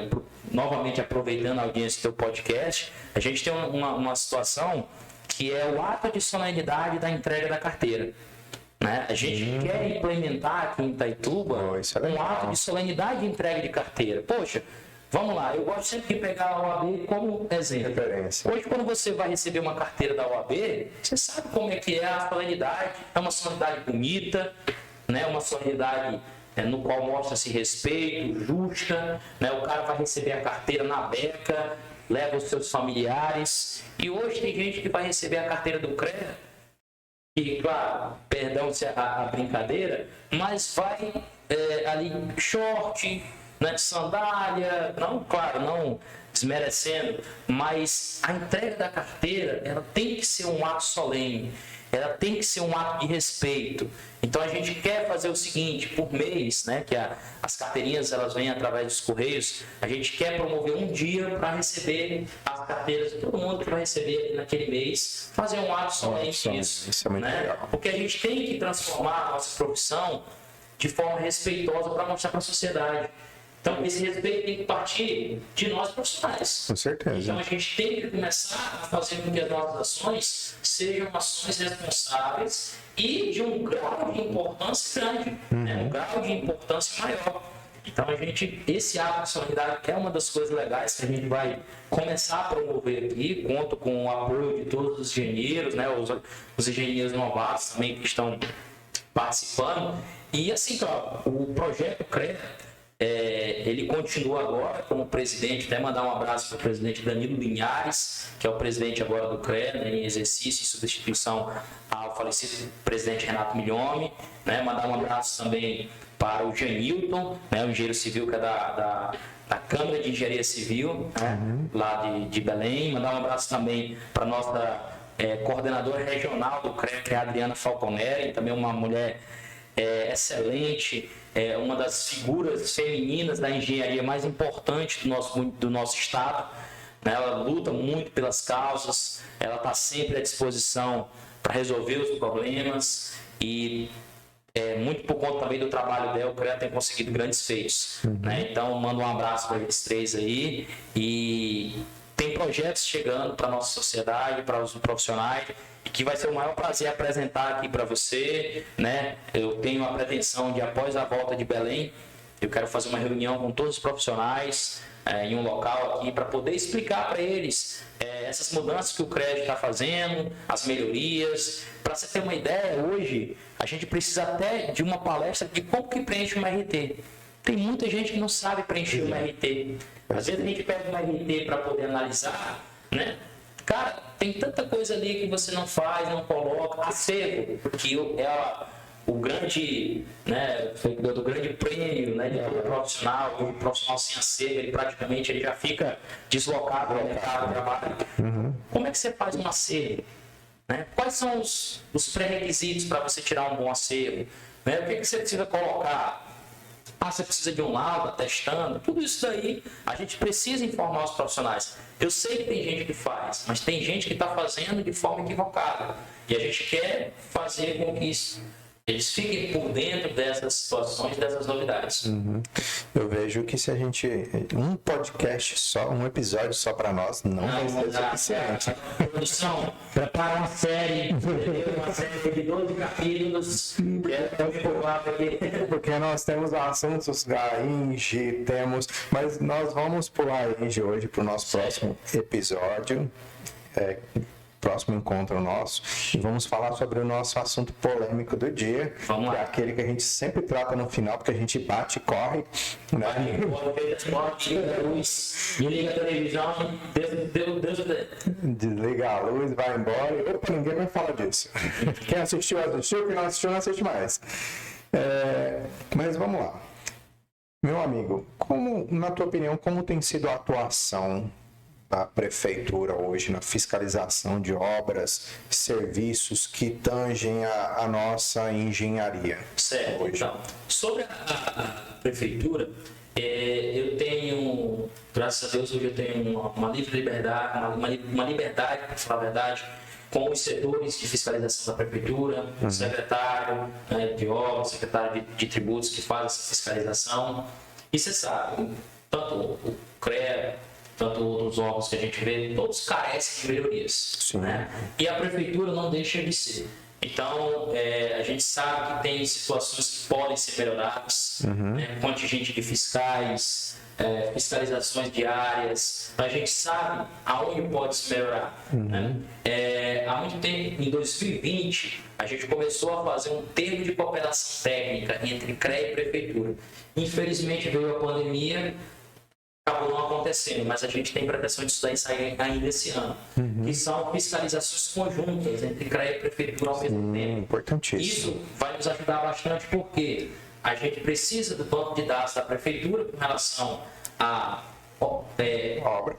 novamente aproveitando a audiência do teu podcast, a gente tem uma situação que é o ato de solenidade da entrega da carteira. Né? A gente quer implementar aqui em Itaituba um ato de solenidade de entrega de carteira. Poxa, vamos lá, eu gosto sempre de pegar a OAB como exemplo. Hoje, quando você vai receber uma carteira da OAB, você sabe como é que é a solenidade. É uma solenidade bonita, né? Uma solenidade no qual mostra-se respeito, justa, né? O cara vai receber a carteira na beca, leva os seus familiares. E hoje tem gente que vai receber a carteira do CREA, e claro, perdão a brincadeira, mas vai ali short, né, de sandália, não desmerecendo, mas a entrega da carteira, ela tem que ser um ato solene, ela tem que ser um ato de respeito. Então a gente quer fazer o seguinte, por mês, né, que as carteirinhas elas vêm através dos correios, a gente quer promover um dia para receber as carteiras de todo mundo que vai receber naquele mês, fazer um ato solene disso. Isso é muito legal. Porque a gente tem que transformar a nossa profissão de forma respeitosa para mostrar para a sociedade. Então, esse respeito tem que partir de nós profissionais. Com certeza. Então, a gente tem que começar a fazer com que as nossas ações sejam ações responsáveis e de um grau de importância grande, né? Um grau de importância maior. Então esse ato de solidariedade é uma das coisas legais que a gente vai começar a promover aqui. Conto com o apoio de todos os engenheiros, né? Os engenheiros novatos também que estão participando. E assim, o projeto CREA, ele continua agora como presidente. Até mandar um abraço para o presidente Danilo Linhares, que é o presidente agora do CREA, né, em exercício, em substituição ao falecido presidente Renato Milhome, né? Mandar um abraço também para o Janilton, né, o engenheiro civil que é da Câmara de Engenharia Civil, né, lá de Belém. Mandar um abraço também para a nossa coordenadora regional do CREA, que é a Adriana Falconeri, também uma mulher excelente, uma das figuras femininas da engenharia mais importante do nosso estado, né? Ela luta muito pelas causas, ela está sempre à disposição para resolver os problemas e muito por conta também do trabalho dela, o CREA tem conseguido grandes feitos, né? Então, mando um abraço para eles três aí. E tem projetos chegando para a nossa sociedade, para os profissionais, e que vai ser o maior prazer apresentar aqui para você, né? Eu tenho a pretensão de, após a volta de Belém, eu quero fazer uma reunião com todos os profissionais em um local aqui para poder explicar para eles essas mudanças que o CREA está fazendo, as melhorias. Para você ter uma ideia, hoje a gente precisa até de uma palestra de como que preenche uma RT. Tem muita gente que não sabe preencher uma RT. Às vezes a gente pega uma RT para poder analisar, né? Cara, tem tanta coisa ali que você não faz, não coloca. Acervo, que o grande, né, do grande prêmio, né, de todo profissional. O profissional sem acervo, ele praticamente já fica deslocado no mercado de trabalho. Como é que você faz um acervo? Né? Quais são os pré-requisitos para você tirar um bom acervo? Né? O que você precisa colocar? Você precisa de um laudo, atestando. Tudo isso daí, a gente precisa informar os profissionais. Eu sei que tem gente que faz, mas tem gente que está fazendo de forma equivocada. E a gente quer fazer com que eles fiquem por dentro dessas situações, dessas novidades. Eu vejo que se a gente... Um podcast só, um episódio só para nós, não vai ser suficiente. Produção, prepara uma série de 12 capítulos. Porque nós temos assuntos da Inge, mas nós vamos pular a Inge hoje para o nosso próximo episódio. Próximo encontro nosso, e vamos falar sobre o nosso assunto polêmico do dia, que é aquele que a gente sempre trata no final, porque a gente bate e corre, né? Liga a televisão, desliga a luz, vai embora, opa, ninguém vai falar disso. Quem assistiu, quem não assistiu, não assiste mais. Mas vamos lá. Meu amigo, na tua opinião, como tem sido a atuação da prefeitura hoje na fiscalização de obras, serviços que tangem a nossa engenharia? Certo. Hoje. Então, sobre a prefeitura, eu tenho, graças a Deus, hoje eu tenho uma livre liberdade, uma liberdade, para falar a verdade, com os setores de fiscalização da prefeitura, o secretário de obras, secretário de tributos que faz essa fiscalização. E você sabe, tanto o CREA, tanto os órgãos que a gente vê, todos carecem de melhorias, né? E a prefeitura não deixa de ser. Então, a gente sabe que tem situações que podem ser melhoradas, né? Contingente de fiscais, fiscalizações diárias, a gente sabe aonde pode se melhorar. Né? Há muito tempo, em 2020, a gente começou a fazer um termo de cooperação técnica entre CREA e prefeitura. Infelizmente veio a pandemia, acabou não acontecendo, mas a gente tem pretensão disso daí sair ainda esse ano, que são fiscalizações conjuntas entre CREA e prefeitura ao mesmo tempo. Importantíssimo. Isso vai nos ajudar bastante porque a gente precisa do banco de dados da prefeitura com relação a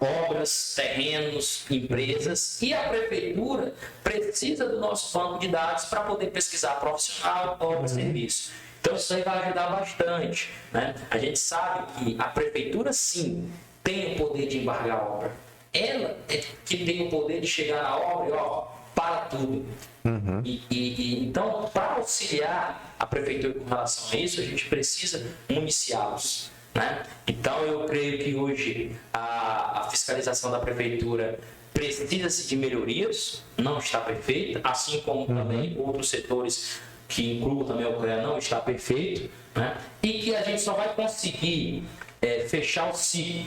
obras, terrenos, empresas, e a prefeitura precisa do nosso banco de dados para poder pesquisar profissional, obra, serviço. Então isso aí vai ajudar bastante, né? A gente sabe que a prefeitura sim tem o poder de embargar a obra. Ela é que tem o poder de chegar na obra e para tudo. Então, para auxiliar a prefeitura com relação a isso, a gente precisa municiá-los, né? Então eu creio que hoje a fiscalização da prefeitura precisa-se de melhorias, não está perfeita, assim como também outros setores que inclua também o CREA, não está perfeito, né? E que a gente só vai conseguir fechar o ciclo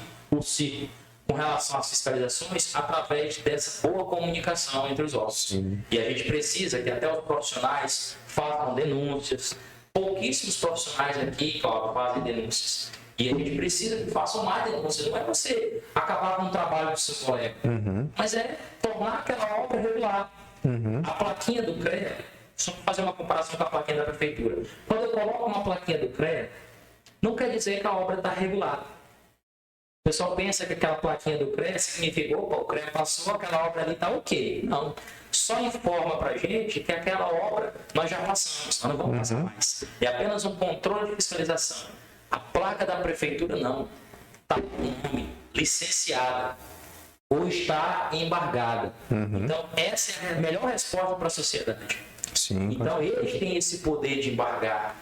com relação às fiscalizações através dessa boa comunicação entre os órgãos. Sim. E a gente precisa que até os profissionais façam denúncias. Pouquíssimos profissionais aqui, Cláudio, fazem denúncias. E a gente precisa que façam mais denúncias. Não é você acabar com o trabalho do seu colega, mas é tornar aquela obra regular. A plaquinha do CREA, só para fazer uma comparação com a plaquinha da prefeitura. Quando eu coloco uma plaquinha do CREA, não quer dizer que a obra está regular. O pessoal pensa que aquela plaquinha do CREA significa, opa, o CREA passou, aquela obra ali está ok. Não. Só informa para a gente que aquela obra nós já passamos, nós não vamos passar mais. É apenas um controle de fiscalização. A placa da prefeitura não. Está com o nome licenciada ou está embargada. Então, essa é a melhor resposta para a sociedade. Sim, então, eles têm esse poder de embargar.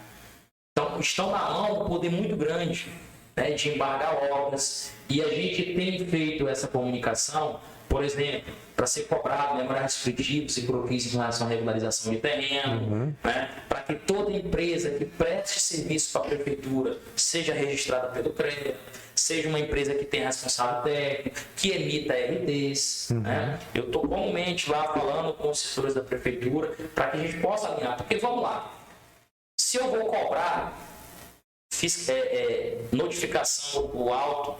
Então, estão na mão um poder muito grande, né, de embargar obras. E a gente tem feito essa comunicação, por exemplo, para ser cobrado memoriais descritivos e croquis em relação à regularização de terreno, né, para que toda empresa que preste serviço para a prefeitura seja registrada pelo CREA, seja uma empresa que tenha responsável técnico, que emita RTs. Né? Eu estou comumente lá falando com os setores da prefeitura para que a gente possa alinhar. Porque vamos lá, se eu vou cobrar notificação do auto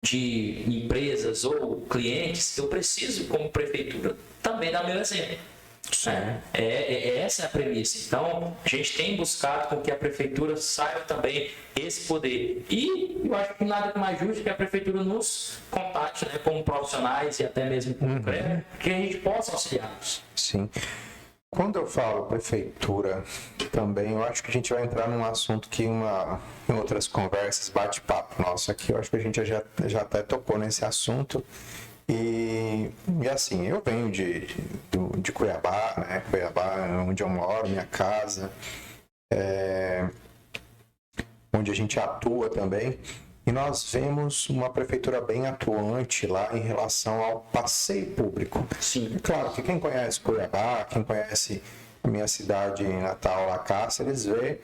de empresas ou clientes, eu preciso, como prefeitura, também dar meu exemplo. Essa é a premissa. Então, a gente tem buscado com que a prefeitura saiba também esse poder. E eu acho que nada mais justo que a prefeitura nos contate, né, como profissionais e até mesmo como CREA, que a gente possa auxiliá-los. Sim. Quando eu falo prefeitura, também eu acho que a gente vai entrar num assunto que em outras conversas, bate-papo nosso aqui, eu acho que a gente já até tocou nesse assunto. E assim, eu venho de Cuiabá, né? Cuiabá é onde eu moro, minha casa, onde a gente atua também. E nós vemos uma prefeitura bem atuante lá em relação ao passeio público. Sim. Claro que quem conhece Cuiabá, quem conhece a minha cidade natal, Lacáceres, vê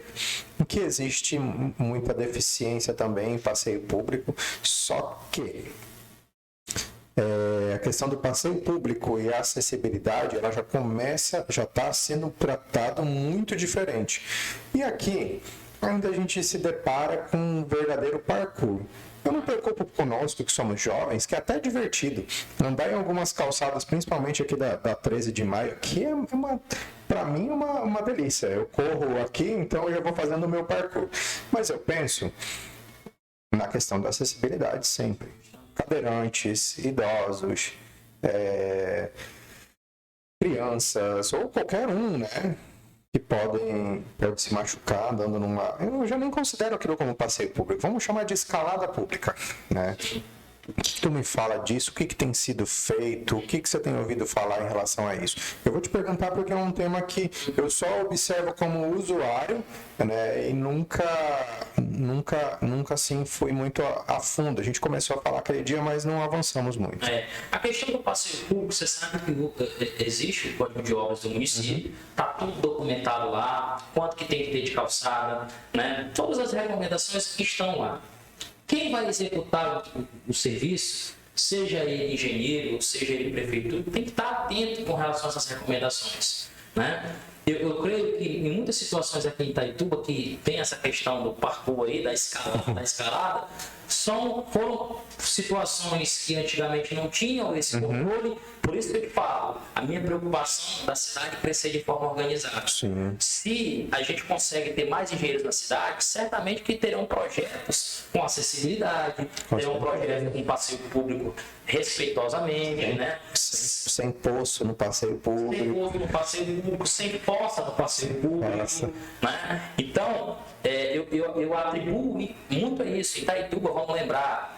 que existe muita deficiência também em passeio público, só que a questão do passeio público e a acessibilidade, ela já está sendo tratada muito diferente. E aqui ainda a gente se depara com um verdadeiro parkour. Eu me preocupo conosco, que somos jovens, que é até divertido. Andar em algumas calçadas, principalmente aqui da 13 de maio, que é para mim, uma delícia. Eu corro aqui, então eu já vou fazendo o meu parkour. Mas eu penso na questão da acessibilidade sempre. Cadeirantes, idosos, crianças, ou qualquer um, né? Que pode se machucar andando numa... Eu já nem considero aquilo como passeio público. Vamos chamar de escalada pública, né? O que tu me fala disso? O que tem sido feito? O que você tem ouvido falar em relação a isso? Eu vou te perguntar porque é um tema que eu só observo como usuário, né? E nunca assim fui muito a fundo. A gente começou a falar aquele dia, mas não avançamos muito. A questão do passeio público, você sabe que existe o Código de Obras do município, está tudo documentado lá, quanto que tem que ter de calçada, né? Todas as recomendações estão lá. Quem vai executar o serviço, seja ele engenheiro, seja ele prefeitura, tem que estar atento com relação a essas recomendações, né? Eu creio que em muitas situações aqui em Itaituba, que tem essa questão do parkour aí, da escalada, foram situações que antigamente não tinham esse controle. Por isso que eu te falo, a minha preocupação da cidade é crescer de forma organizada. Sim. Se a gente consegue ter mais engenheiros na cidade, certamente que terão projetos com acessibilidade, terão projetos com passeio público respeitosamente, né? Sem poço no passeio público. Sem poço no passeio público, sem poça no passeio público. Né? Então, eu atribuo muito a isso. Itaituba, vamos lembrar,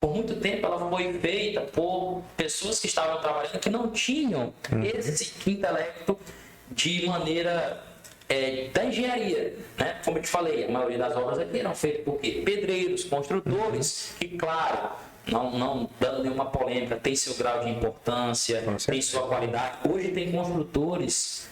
por muito tempo ela foi feita por pessoas que estavam trabalhando que não tinham esse intelecto de maneira da engenharia, né? Como eu te falei, a maioria das obras aqui eram feitas por quê? Pedreiros, construtores, que claro, não dando nenhuma polêmica, tem seu grau de importância, tem sua qualidade. Hoje tem construtores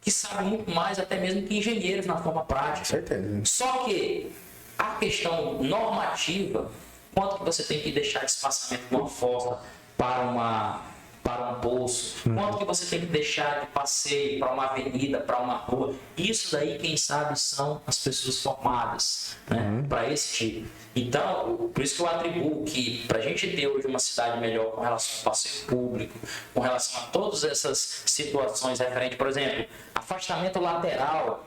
que sabem muito mais até mesmo que engenheiros na forma prática. Certeza. Só que a questão normativa, quanto que você tem que deixar de espaçamento de uma fossa para um poço, quanto que você tem que deixar de passeio para uma avenida, para uma rua, isso daí quem sabe são as pessoas formadas, né, para esse tipo. Então, por isso que eu atribuo que para a gente ter hoje uma cidade melhor com relação ao passeio público, com relação a todas essas situações referentes, por exemplo, afastamento lateral,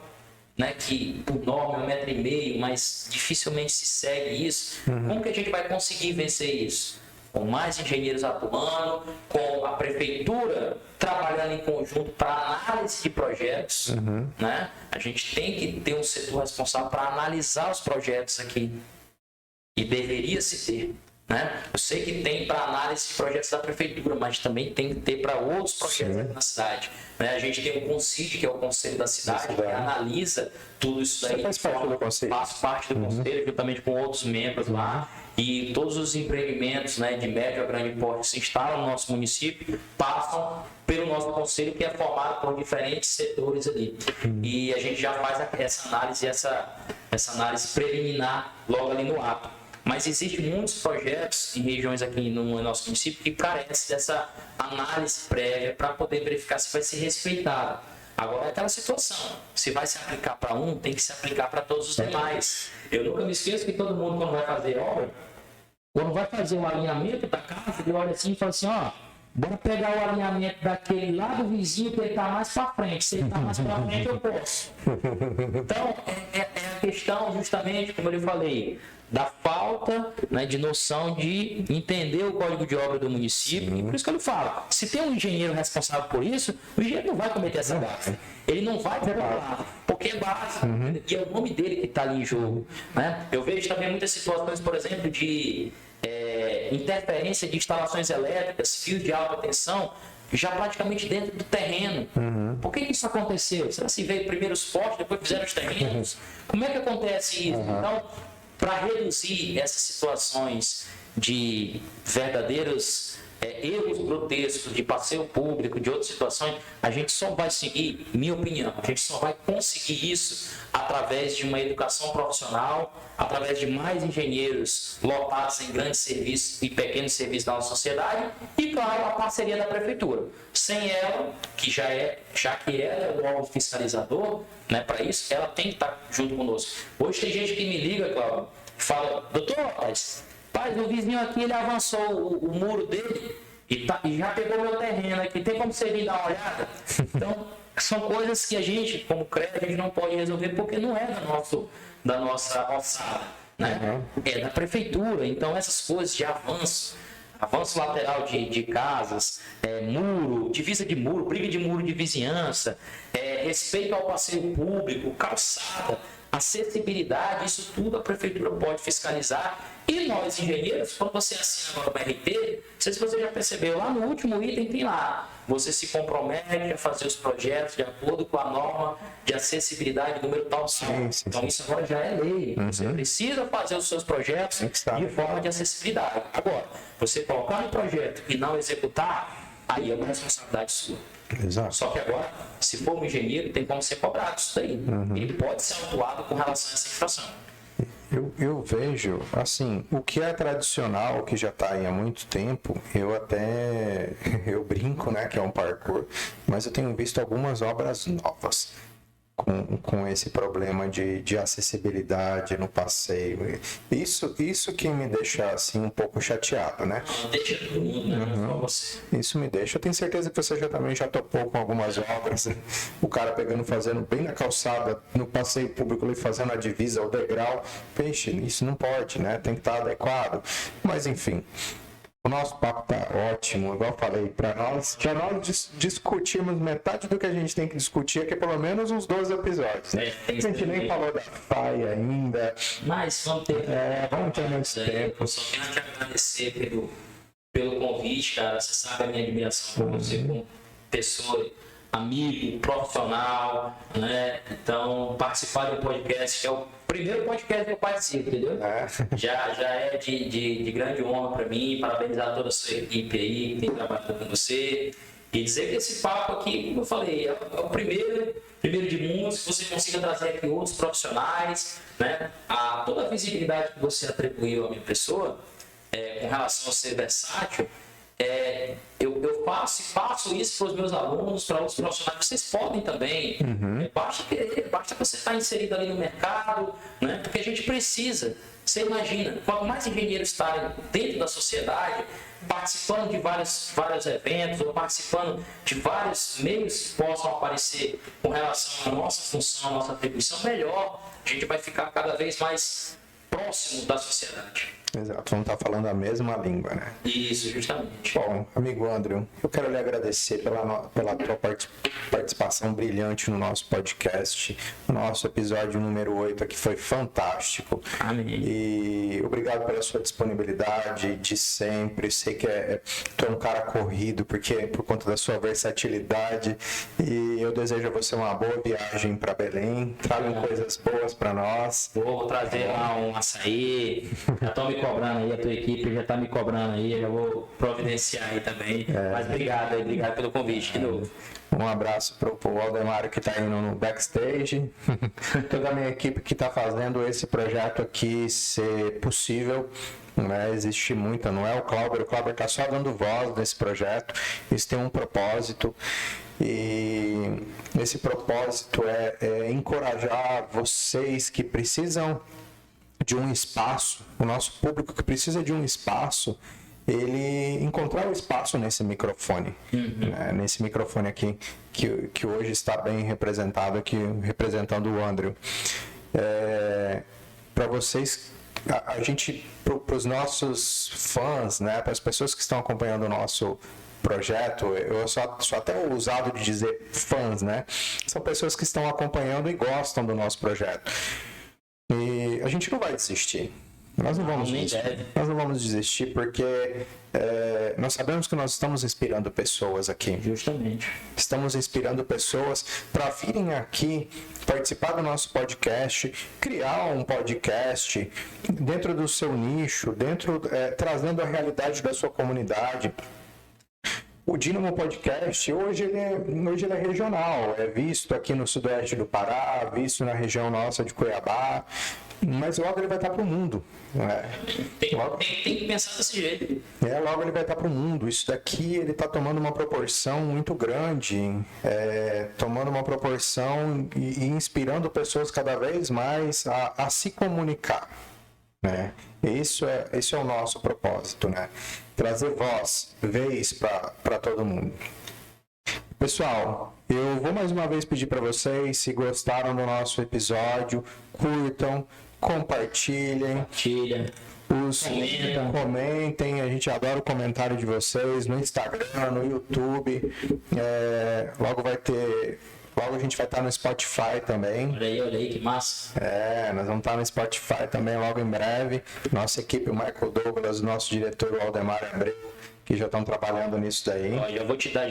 né, que por norma é 1,5 metro, mas dificilmente se segue isso. Como que a gente vai conseguir vencer isso? Com mais engenheiros atuando, com a prefeitura trabalhando em conjunto para análise de projetos. Né? A gente tem que ter um setor responsável para analisar os projetos aqui. E deveria se ter. Né? Eu sei que tem para análise de projetos da prefeitura, mas também tem que ter para outros projetos aqui na cidade. Né? A gente tem o CONCID, que é o Conselho da Cidade, que analisa tudo isso daí. Você faz parte do Conselho? Faço parte do Conselho, juntamente com outros membros lá. E todos os empreendimentos, né, de médio a grande porte que se instalam no nosso município passam pelo nosso conselho, que é formado por diferentes setores ali. E a gente já faz essa análise, essa análise preliminar logo ali no ato. Mas existem muitos projetos em regiões aqui no nosso município que carecem dessa análise prévia para poder verificar se vai ser respeitado. Agora é aquela situação, se vai se aplicar para um, tem que se aplicar para todos os demais. Eu nunca me esqueço que todo mundo, quando vai fazer obra, quando vai fazer o alinhamento da casa, ele olha assim e fala assim, ó, bora pegar o alinhamento daquele lá do vizinho que ele está mais para frente. Se ele está mais para frente, eu posso. Então, é a questão justamente, como eu falei, da falta, né, de noção de entender o código de obra do município. E por isso que eu lhe falo, se tem um engenheiro responsável por isso, o engenheiro não vai cometer essa gafe. Ele não vai derrubar, porque é básico. E é o nome dele que está ali em jogo. Né? Eu vejo também muitas situações, por exemplo, de interferência de instalações elétricas, fios de alta tensão, já praticamente dentro do terreno. Por que isso aconteceu? Será que veio primeiro os postes, depois fizeram os terrenos? Como é que acontece isso? Então, para reduzir essas situações de verdadeiros erros grotescos de passeio público, de outras situações, a gente só vai seguir, minha opinião, a gente só vai conseguir isso através de uma educação profissional, através de mais engenheiros lotados em grandes serviços e pequenos serviços da nossa sociedade e, claro, a parceria da prefeitura. Sem ela, já que ela é o órgão fiscalizador, né, para isso, ela tem que estar junto conosco. Hoje tem gente que me liga, Cláudio, e fala, doutor, rapaz, o vizinho aqui, ele avançou o muro dele e já pegou meu terreno aqui, tem como você vir dar uma olhada? Então, são coisas que a gente, como CREA, a gente não pode resolver porque não é da nossa alçada, né? É da prefeitura. Então, essas coisas de avanço lateral de casas, muro, divisa de muro, briga de muro de vizinhança, respeito ao passeio público, calçada, acessibilidade, isso tudo a prefeitura pode fiscalizar. E nós, engenheiros, quando você assina agora o RT, não sei se você já percebeu, lá no último item tem lá, você se compromete a fazer os projetos de acordo com a norma de acessibilidade número tal. Então isso agora já é lei. Você precisa fazer os seus projetos de forma de acessibilidade. Agora, você colocar no projeto e não executar, aí é uma responsabilidade sua. Exato. Só que agora, se for um engenheiro, tem como ser cobrado isso daí. Ele pode ser autuado com relação a essa infração. Eu vejo, assim, o que é tradicional, que já está aí há muito tempo, eu brinco, né, que é um parkour, mas eu tenho visto algumas obras novas com esse problema de acessibilidade no passeio. Isso que me deixa, assim, um pouco chateado, né? Deixa todo mundo, né? Não só você. Isso me deixa. Eu tenho certeza que você também já topou com algumas obras, né? O cara fazendo bem na calçada, no passeio público, ali fazendo a divisa, o degrau. Peixe, isso não pode, né? Tem que estar adequado. Mas, enfim. O nosso papo tá ótimo, igual eu falei, para nós discutirmos metade do que a gente tem que discutir aqui, pelo menos uns 12 episódios, né? A gente nem falou da FAI ainda. Mas vamos ter mais tempo. Eu só quero te agradecer pelo convite, cara. Você sabe a minha admiração por você como pessoa, amigo, profissional, né? Então, participar do podcast, que é o primeiro podcast que eu participo, entendeu? Já é de grande honra para mim, parabenizar toda a sua equipe aí, que tem trabalhado com você. E dizer que esse papo aqui, como eu falei, é o primeiro de muitos, que você consiga trazer aqui outros profissionais, né? Toda a visibilidade que você atribuiu à minha pessoa, com relação a ser versátil, eu passo isso para os meus alunos, para outros profissionais. Vocês podem também. Basta querer, basta você estar inserido ali no mercado, né? Porque a gente precisa. Você imagina, quanto mais engenheiros estarem dentro da sociedade, participando de vários eventos, ou participando de vários meios que possam aparecer com relação à nossa função, à nossa atribuição, melhor. A gente vai ficar cada vez mais próximo da sociedade. Exato, vamos estar falando a mesma língua, né? Isso, justamente. Bom, amigo Andrew, eu quero lhe agradecer pela tua participação brilhante no nosso podcast. O nosso episódio número 8 aqui foi fantástico. Amém. E obrigado pela sua disponibilidade de sempre. Sei que tu é um cara corrido, porque por conta da sua versatilidade. E eu desejo a você uma boa viagem para Belém. Tragam coisas boas para nós. Vou trazer lá um açaí. Já estou me cobrando aí, a tua equipe já está me cobrando aí, eu já vou providenciar aí também. Mas obrigado pelo convite de novo. Um abraço para o Aldemar que está indo no backstage, toda a minha equipe que está fazendo esse projeto aqui ser possível. Né? Existe muita, não é o Cláudio está só dando voz nesse projeto, isso tem um propósito. E esse propósito é encorajar vocês que precisam de um espaço, o nosso público que precisa de um espaço, ele encontrar o espaço nesse microfone, né? Nesse microfone aqui, que hoje está bem representado aqui, representando o Andrew. Para vocês, a gente, para os nossos fãs, né? Para as pessoas que estão acompanhando o nosso projeto, eu sou até ousado de dizer fãs, né? São pessoas que estão acompanhando e gostam do nosso projeto. E a gente não vai desistir. Nós não vamos desistir. Nós não vamos desistir porque nós sabemos que nós estamos inspirando pessoas aqui. Justamente. Estamos inspirando pessoas para virem aqui participar do nosso podcast, criar um podcast dentro do seu nicho, trazendo a realidade da sua comunidade. O Dínamo Podcast, hoje ele é regional, é visto aqui no sudoeste do Pará, visto na região nossa de Cuiabá, mas logo ele vai estar para o mundo. Né? Tem que pensar desse jeito. Logo ele vai estar para o mundo. Isso daqui ele está tomando uma proporção muito grande, tomando uma proporção e inspirando pessoas cada vez mais a se comunicar. Né? Esse é o nosso propósito, né? Trazer voz, vez para todo mundo. Pessoal, eu vou mais uma vez pedir para vocês, se gostaram do nosso episódio, curtam, compartilhem. Comentem, a gente adora o comentário de vocês no Instagram, no YouTube. Logo a gente vai estar no Spotify também. Olha aí, que massa. Nós vamos estar no Spotify também logo em breve. Nossa equipe, o Michael Douglas, nosso diretor, o Aldemar Abreu, que já estão trabalhando nisso daí. Já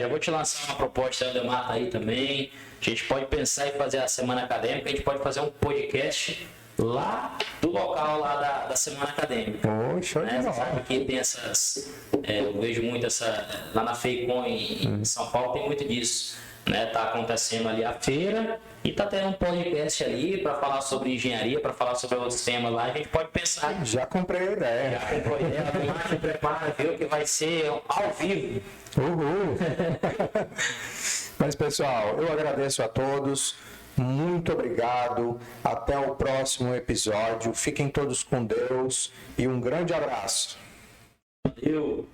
vou te lançar uma proposta, o Aldemar tá aí também. A gente pode pensar em fazer a semana acadêmica, a gente pode fazer um podcast lá do local lá da semana acadêmica. Show de bola. Sabe que tem eu vejo muito lá na FEICOM em São Paulo tem muito disso. Né, tá acontecendo ali a feira e tá tendo um podcast ali para falar sobre engenharia, para falar sobre outros temas lá. A gente pode pensar. Já comprei a ideia. Já comprou a ideia, prepara, viu que vai ser ao vivo. Uhul! Mas pessoal, eu agradeço a todos. Muito obrigado. Até o próximo episódio. Fiquem todos com Deus e um grande abraço. Valeu.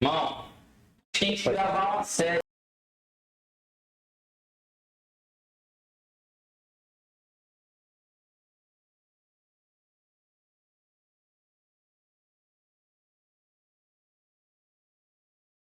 Irmão, tem que gravar uma série.